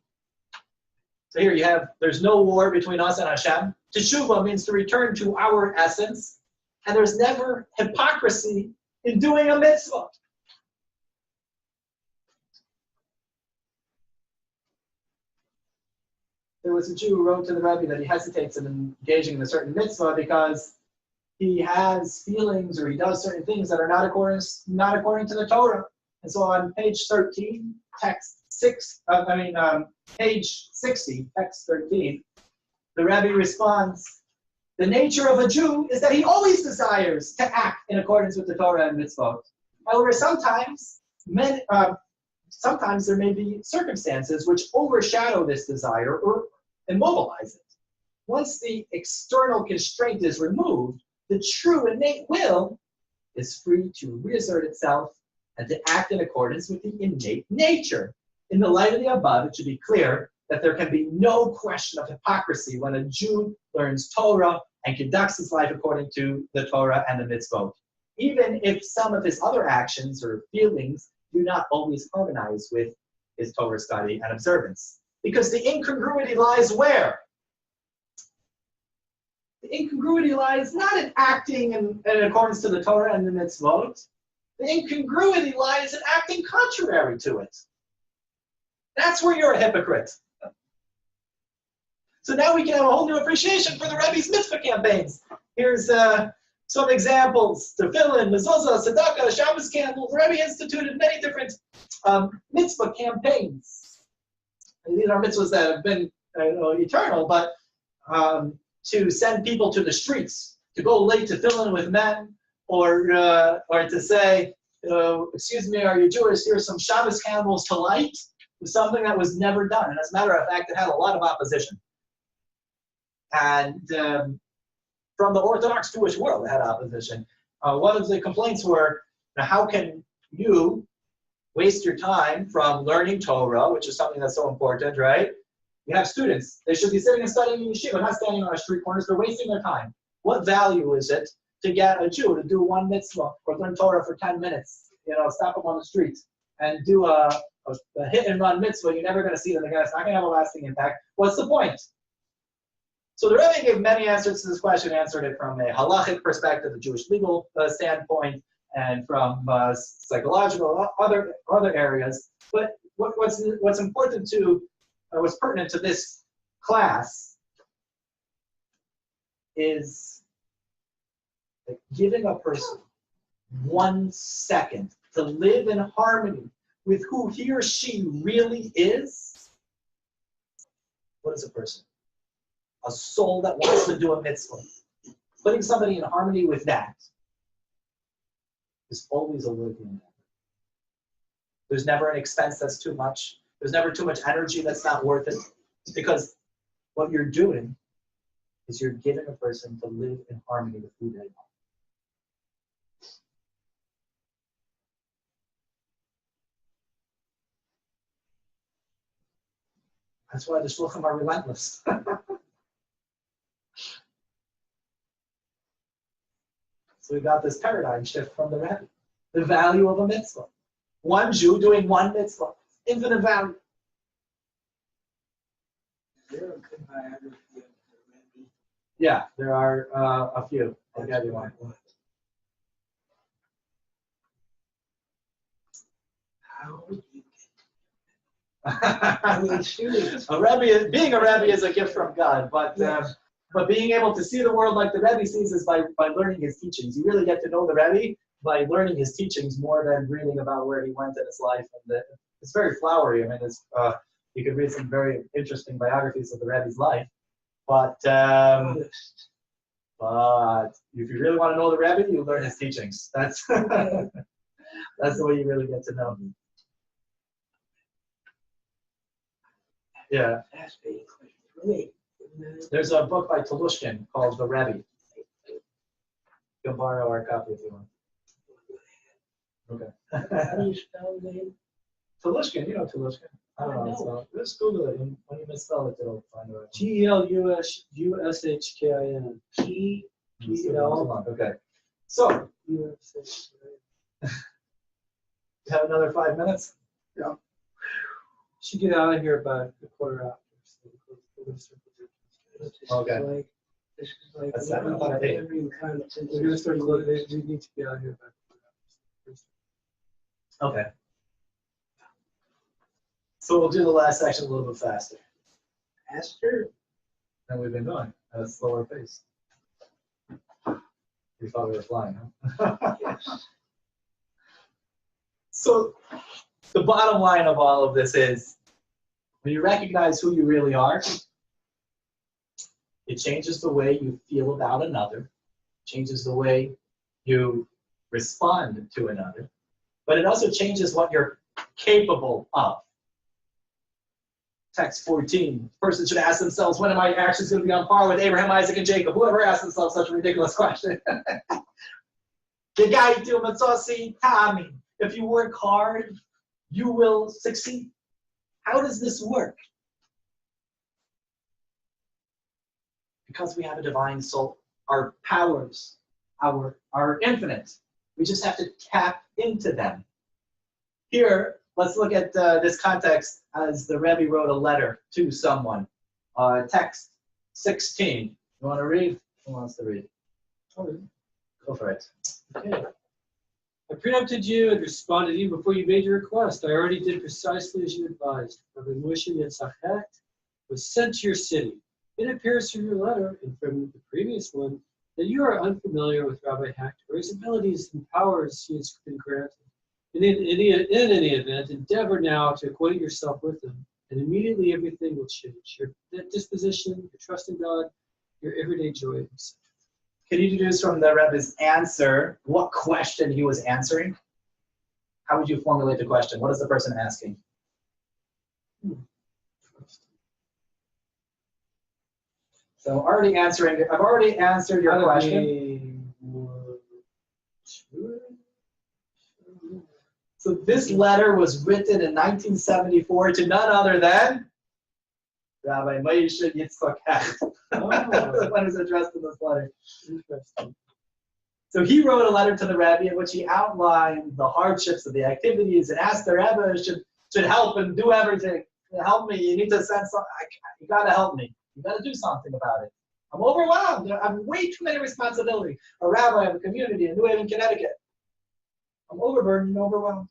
[SPEAKER 2] so here you have, there's no war between us and Hashem. Teshuvah means to return to our essence, and there's never hypocrisy in doing a mitzvah. There was a Jew who wrote to the Rebbe that he hesitates in engaging in a certain mitzvah because he has feelings or he does certain things that are not according to the Torah. And so on page 13, page 60, text 13, the Rebbe responds, the nature of a Jew is that he always desires to act in accordance with the Torah and mitzvot. However, sometimes there may be circumstances which overshadow this desire or immobilize it. Once the external constraint is removed, the true innate will is free to reassert itself and to act in accordance with the innate nature. In the light of the above, it should be clear that there can be no question of hypocrisy when a Jew learns Torah and conducts his life according to the Torah and the mitzvot, even if some of his other actions or feelings do not always harmonize with his Torah study and observance. Because the incongruity lies where? The incongruity lies not in acting in accordance to the Torah and the mitzvot. The incongruity lies in acting contrary to it. That's where you're a hypocrite. So now we can have a whole new appreciation for the Rebbe's mitzvah campaigns. Here's some examples. Tefillin, mezuzah, tzedakah, Shabbos candles. The Rebbe instituted many different mitzvah campaigns. And these are mitzvahs that have been eternal, but to send people to the streets, to go late tefillin with men, or to say, excuse me, are you Jewish? Here's some Shabbos candles to light, was something that was never done. And as a matter of fact, it had a lot of opposition. And from the Orthodox Jewish world, it had opposition. One of the complaints were, how can you waste your time from learning Torah, which is something that's so important, right? You have students. They should be sitting and studying in yeshiva, not standing on our street corners. They're wasting their time. What value is it to get a Jew to do one mitzvah or learn Torah for 10 minutes? Stop them on the street and do a hit and run mitzvah. You're never going to see them again. It's not going to have a lasting impact. What's the point? So the Rebbe gave many answers to this question, answered it from a halachic perspective, a Jewish legal standpoint, and from psychological, other areas. But what's important to, or what's pertinent to this class is giving a person 1 second to live in harmony with who he or she really is. What is a person? A soul that wants to do a mitzvah. Putting somebody in harmony with that is always a worthy endeavor. There's never an expense that's too much. There's never too much energy that's not worth it. Because what you're doing is you're giving a person to live in harmony with who they are. That's why the shluchim are relentless. So we got this paradigm shift from the Rebbe. The value of a mitzvah. One Jew doing one mitzvah. Infinite value.
[SPEAKER 4] Is there a good biography of the Rebbe?
[SPEAKER 2] Yeah, there are a few. I'll give you one.
[SPEAKER 4] How do you I mean, serious.
[SPEAKER 2] Being a Rebbe is a gift from God, but being able to see the world like the Rebbe sees is by learning his teachings. You really get to know the Rebbe by learning his teachings more than reading about where he went in his life. And it's very flowery. I mean, you could read some very interesting biographies of the Rebbe's life, but if you really want to know the Rebbe, you learn his teachings. That's that's the way you really get to know him. Yeah. There's a book by Tolushkin called The Rebbe. You can borrow our copy if you want. Okay.
[SPEAKER 4] How do you spell the name?
[SPEAKER 2] Tolushkin, you know Tolushkin. I don't know. So just Google it, and when you misspell it, it'll find it.
[SPEAKER 3] Telushkin.
[SPEAKER 2] Okay. So, you have another 5 minutes?
[SPEAKER 3] Yeah. Should get out of here by the quarter after.
[SPEAKER 2] Okay.
[SPEAKER 4] This is like
[SPEAKER 2] That's 7 o'clock.
[SPEAKER 4] every kind of
[SPEAKER 3] We're going to start closing. We need to get out of here by quarter after.
[SPEAKER 2] Okay. So we'll do the last section a little bit faster.
[SPEAKER 4] Faster?
[SPEAKER 2] Than we've been going at a slower pace. We thought we were flying, huh?
[SPEAKER 4] Yes.
[SPEAKER 2] So the bottom line of all of this is, when you recognize who you really are, it changes the way you feel about another, changes the way you respond to another, but it also changes what you're capable of. Text 14, person should ask themselves, when are my actions going to be on par with Abraham, Isaac, and Jacob? Whoever asks themselves such a ridiculous question. If you work hard, you will succeed. How does this work? Because we have a divine soul. Our powers are infinite. We just have to tap into them. Here, let's look at this context as the Rebbe wrote a letter to someone. Text 16. You want to read? Who wants to read? Go for it.
[SPEAKER 3] Okay. I preempted you and responded even before you made your request. I already did precisely as you advised. Rabbi Moshe Yitzhak was sent to your city. It appears from your letter and from the previous one that you are unfamiliar with Rabbi Hecht or his abilities and powers he has been granted. In any event, endeavor now to acquaint yourself with him, and immediately everything will change. Your disposition, your trust in God, your everyday joy, etc.
[SPEAKER 2] Can you deduce from the Rebbe's answer what question he was answering? How would you formulate the question? What is the person asking? So I've already answered your question. So this letter was written in 1974 to none other than Rabbi Moshe Yitzchak Hecht. The one who's addressed in this letter. Interesting. So he wrote a letter to the Rebbe in which he outlined the hardships of the activities and asked the Rebbe should help and do everything. Help me. You need to send something. You got to help me. You got to do something about it. I'm overwhelmed. I have way too many responsibilities. A rabbi of a community in New Haven, Connecticut. I'm overburdened and overwhelmed.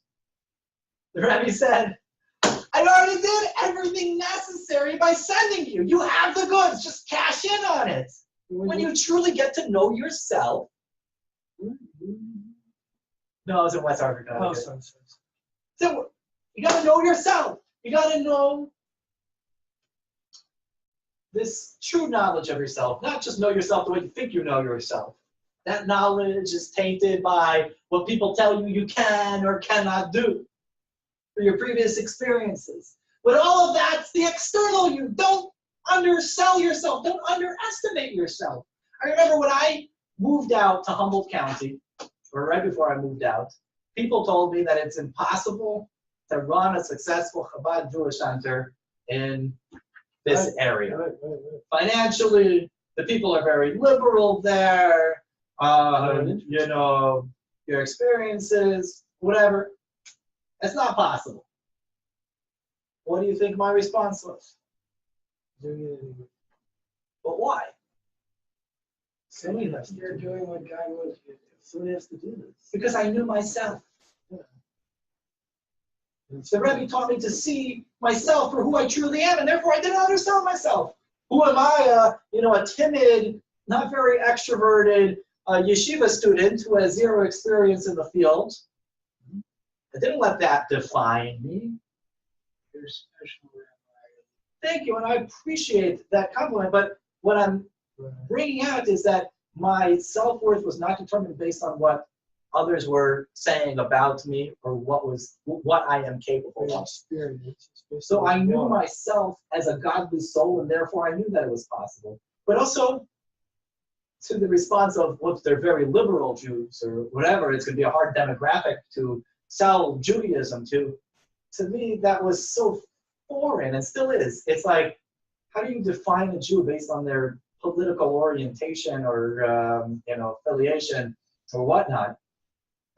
[SPEAKER 2] The Rebbe said, I already did everything necessary by sending you. You have the goods. Just cash in on it. When you truly get to know yourself. No, I was in West Hartford, Connecticut.
[SPEAKER 3] Oh, sorry.
[SPEAKER 2] So you got to know yourself. You got to know this true knowledge of yourself. Not just know yourself the way you think you know yourself. That knowledge is tainted by what people tell you you can or cannot do. For your previous experiences. But all of that's the external you. Don't undersell yourself. Don't underestimate yourself. I remember when I moved out to Humboldt County, or right before I moved out, people told me that it's impossible to run a successful Chabad Jewish center in this area. Right. Financially, the people are very liberal there. You know, your experiences, whatever. It's not possible. What do you think my response was? But why?
[SPEAKER 4] You're doing what God wants you to do.
[SPEAKER 3] Someone has to do this.
[SPEAKER 2] Because I knew myself.
[SPEAKER 3] Yeah.
[SPEAKER 2] The Rebbe taught me to see myself for who I truly am, and therefore I didn't understand myself. Who am I, a timid, not very extroverted yeshiva student who has zero experience in the field? I didn't let that define me.
[SPEAKER 4] You're special, Rabbi.
[SPEAKER 2] Thank you, and I appreciate that compliment, but what I'm bringing out is that my self-worth was not determined based on what others were saying about me or what I am capable of. So I knew myself as a godly soul, and therefore I knew that it was possible. But also, to the response of, well, if they're very liberal Jews or whatever, it's going to be a hard demographic to sell Judaism to. To me, that was so foreign, and still is. It's like, how do you define a Jew based on their political orientation or affiliation or whatnot?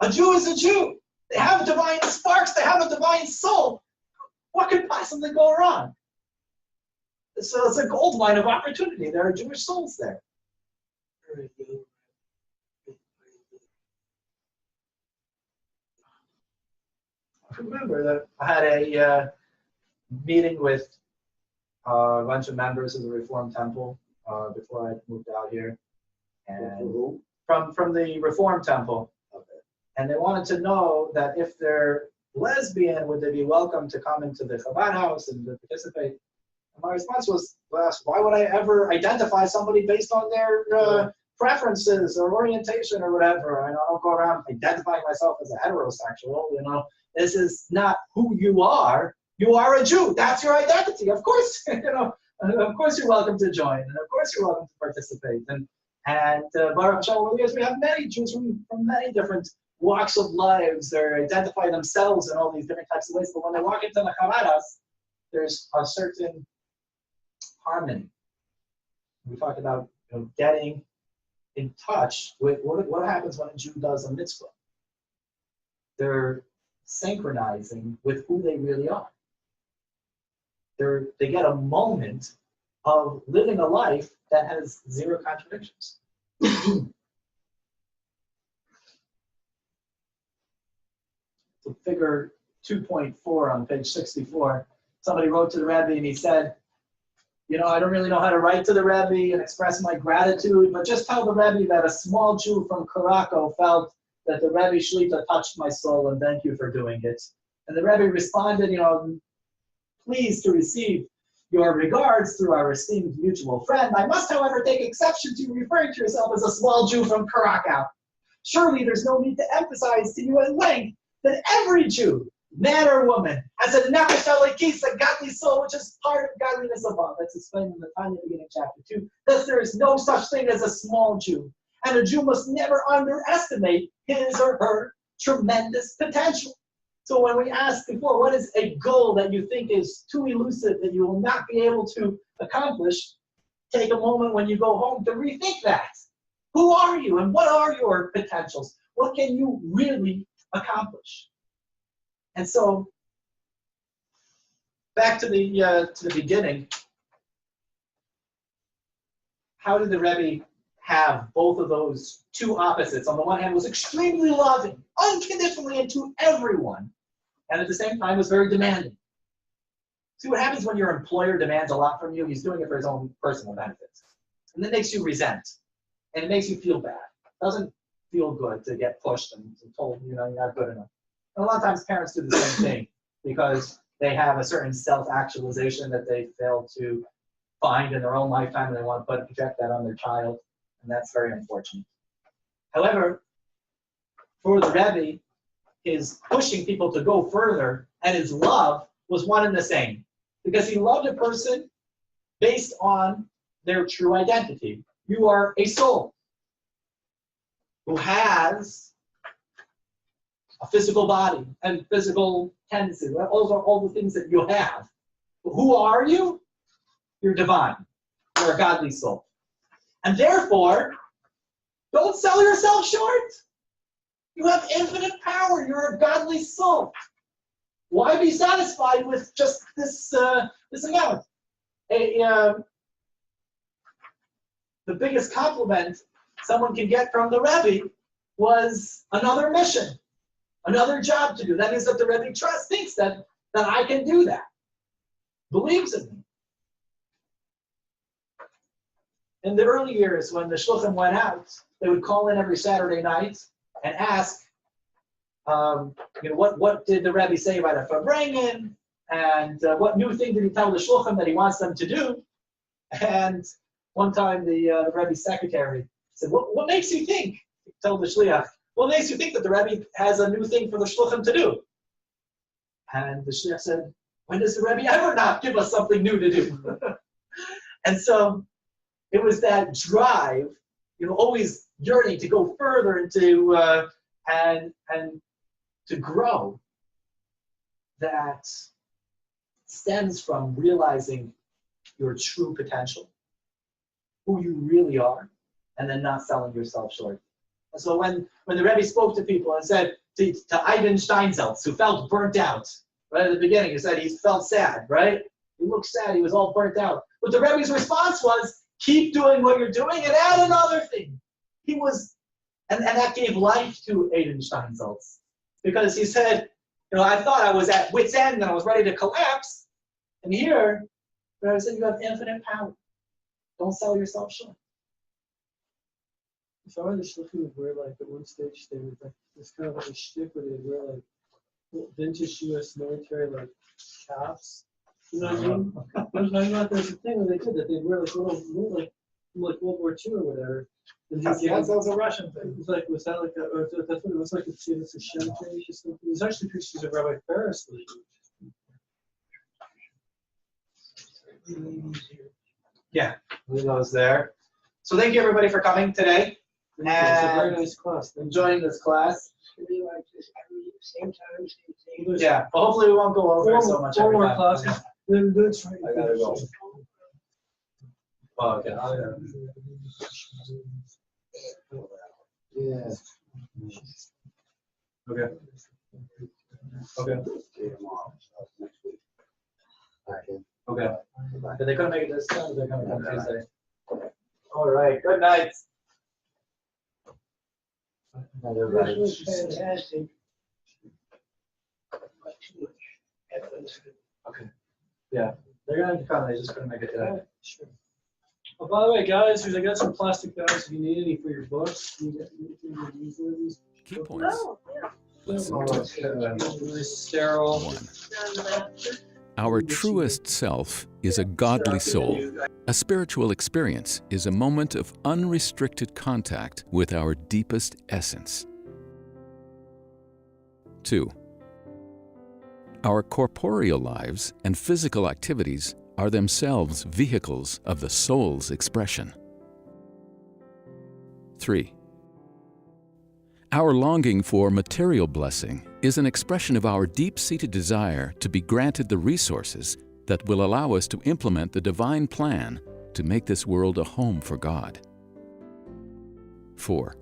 [SPEAKER 2] A Jew is a Jew. They have divine sparks. They have a divine soul. What could possibly go wrong? So it's a gold mine of opportunity. There are Jewish souls there. I remember that I had a meeting with a bunch of members of the Reform Temple before I moved out here, and from the Reform Temple, and they wanted to know that if they're lesbian, would they be welcome to come into the Chabad house and to participate? And my response was, well, why would I ever identify somebody based on their preferences or orientation or whatever? I don't go around identifying myself as a heterosexual. This is not who you are. You are a Jew. That's your identity. Of course, of course you're welcome to join, and of course you're welcome to participate. And Baruch Hashem, over the years, we have many Jews from many different walks of lives. They identify themselves in all these different types of ways. But when they walk into the Chabad, there's a certain harmony. We talked about getting in touch with what happens when a Jew does a mitzvah. They're synchronizing with who they really are. They get a moment of living a life that has zero contradictions. So figure 2.4 on page 64, somebody wrote to the Rebbe and he said, I don't really know how to write to the Rebbe and express my gratitude, but just tell the Rebbe that a small Jew from Krakow felt that the Rebbe Shlita touched my soul, and thank you for doing it. And the Rebbe responded, pleased to receive your regards through our esteemed mutual friend. I must, however, take exception to you referring to yourself as a small Jew from Krakow. Surely there's no need to emphasize to you at length that every Jew, man or woman, has a nefesh elokis, a godly soul, which is part of godliness above. That's explained in the Tanya beginning chapter 2. Thus there is no such thing as a small Jew. And a Jew must never underestimate his or her tremendous potential. So when we asked before, what is a goal that you think is too elusive that you will not be able to accomplish, take a moment when you go home to rethink that. Who are you and what are your potentials? What can you really accomplish? And so, back to the beginning, how did the Rebbe have both of those two opposites? On the one hand, was extremely loving, unconditionally, and to everyone, and at the same time was very demanding. See what happens when your employer demands a lot from you? He's doing it for his own personal benefits. And that makes you resent, and it makes you feel bad. It doesn't feel good to get pushed and told, you're not good enough. And a lot of times parents do the same thing because they have a certain self-actualization that they fail to find in their own lifetime, and they want to project that on their child, and that's very unfortunate. However, for the Rebbe, his pushing people to go further and his love was one and the same, because he loved a person based on their true identity. You are a soul who has a physical body and physical tendencies. Those are all the things that you have. But who are you? You're divine. You're a godly soul. And therefore, don't sell yourself short. You have infinite power. You're a godly soul. Why be satisfied with just this amount? The biggest compliment someone can get from the Rebbe was another mission. another job to do. That means that the Rebbe thinks that I can do that, believes in me. In the early years, when the shluchim went out, they would call in every Saturday night and ask, what did the Rebbe say about a Farbrengen, and what new thing did he tell the shluchim that he wants them to do? And one time the Rebbe's secretary said, what makes you think, tell the shliach, what makes you think that the Rebbe has a new thing for the shluchim to do? And the shliach said, when does the Rebbe ever not give us something new to do? And so it was that drive, always yearning to go further and to grow, that stems from realizing your true potential, who you really are, and then not selling yourself short. And so when the Rebbe spoke to people and said to Ivan Steinsaltz, who felt burnt out, right at the beginning, he said he felt sad, right? He looked sad, he was all burnt out. But the Rebbe's response was, keep doing what you're doing and add another thing. And that gave life to Aiden Steinsaltz. Because he said, I thought I was at wit's end and I was ready to collapse. And here, the Rebbe said, you have infinite power. Don't sell yourself short.
[SPEAKER 3] So I the shluchim would wear like at one stage they would like it's kind of like a shtick where they'd wear like vintage US military like caps. You know what I mean? I know there's a thing where they did that, they'd wear like little like World War II or whatever. And
[SPEAKER 2] That was a Russian thing.
[SPEAKER 3] It was like, was that like a, or that's what it was like, it's a Shem page or something. There's actually pictures of Rabbi Ferris.
[SPEAKER 2] Yeah, I was there. So thank you everybody for coming today.
[SPEAKER 3] It's a very
[SPEAKER 2] And
[SPEAKER 3] nice class.
[SPEAKER 2] enjoying this class.
[SPEAKER 4] Really like this every same time, same thing.
[SPEAKER 2] Yeah, but hopefully we won't go over it so much.
[SPEAKER 3] Four
[SPEAKER 2] every
[SPEAKER 3] more
[SPEAKER 2] time.
[SPEAKER 3] classes. Then that's right.
[SPEAKER 2] I gotta go. Oh, okay.
[SPEAKER 1] Yeah.
[SPEAKER 2] Okay. Okay. Okay. But they couldn't make it this time, they're gonna come Tuesday. All right, good night. Good night, everybody.
[SPEAKER 4] This was fantastic. But too much evidence.
[SPEAKER 2] Okay. Yeah, they're gonna come, they just couldn't make it today.
[SPEAKER 3] Sure. Oh, by the way, guys, I got some plastic bags if you need any for your books. You get anything to use with these?
[SPEAKER 16] Key points.
[SPEAKER 13] Oh, yeah.
[SPEAKER 3] Really sterile.
[SPEAKER 16] 1. Our truest self is a godly soul. A spiritual experience is a moment of unrestricted contact with our deepest essence. 2. Our corporeal lives and physical activities are themselves vehicles of the soul's expression. 3. Our longing for material blessing is an expression of our deep-seated desire to be granted the resources that will allow us to implement the divine plan to make this world a home for God. 4.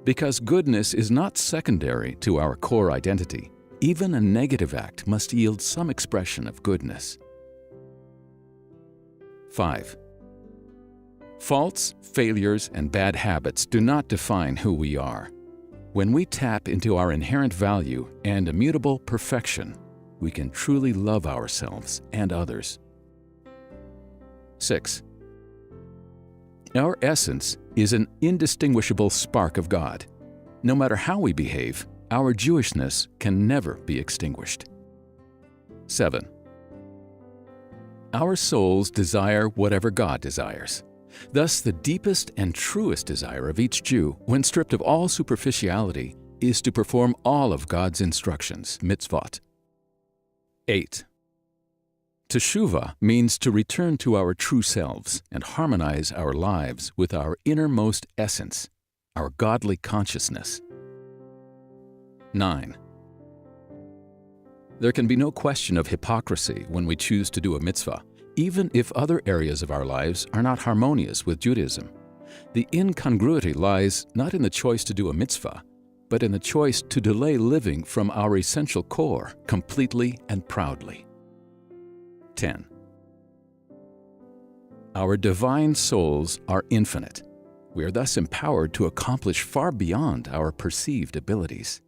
[SPEAKER 16] Because goodness is not secondary to our core identity, even a negative act must yield some expression of goodness. 5. Faults, failures, and bad habits do not define who we are. When we tap into our inherent value and immutable perfection, we can truly love ourselves and others. 6. Our essence is an indistinguishable spark of God. No matter how we behave, our Jewishness can never be extinguished. 7. Our souls desire whatever God desires. Thus, the deepest and truest desire of each Jew, when stripped of all superficiality, is to perform all of God's instructions, mitzvot. 8. Teshuvah means to return to our true selves and harmonize our lives with our innermost essence, our godly consciousness. 9. There can be no question of hypocrisy when we choose to do a mitzvah, even if other areas of our lives are not harmonious with Judaism. The incongruity lies not in the choice to do a mitzvah, but in the choice to delay living from our essential core completely and proudly. 10. Our divine souls are infinite. We are thus empowered to accomplish far beyond our perceived abilities.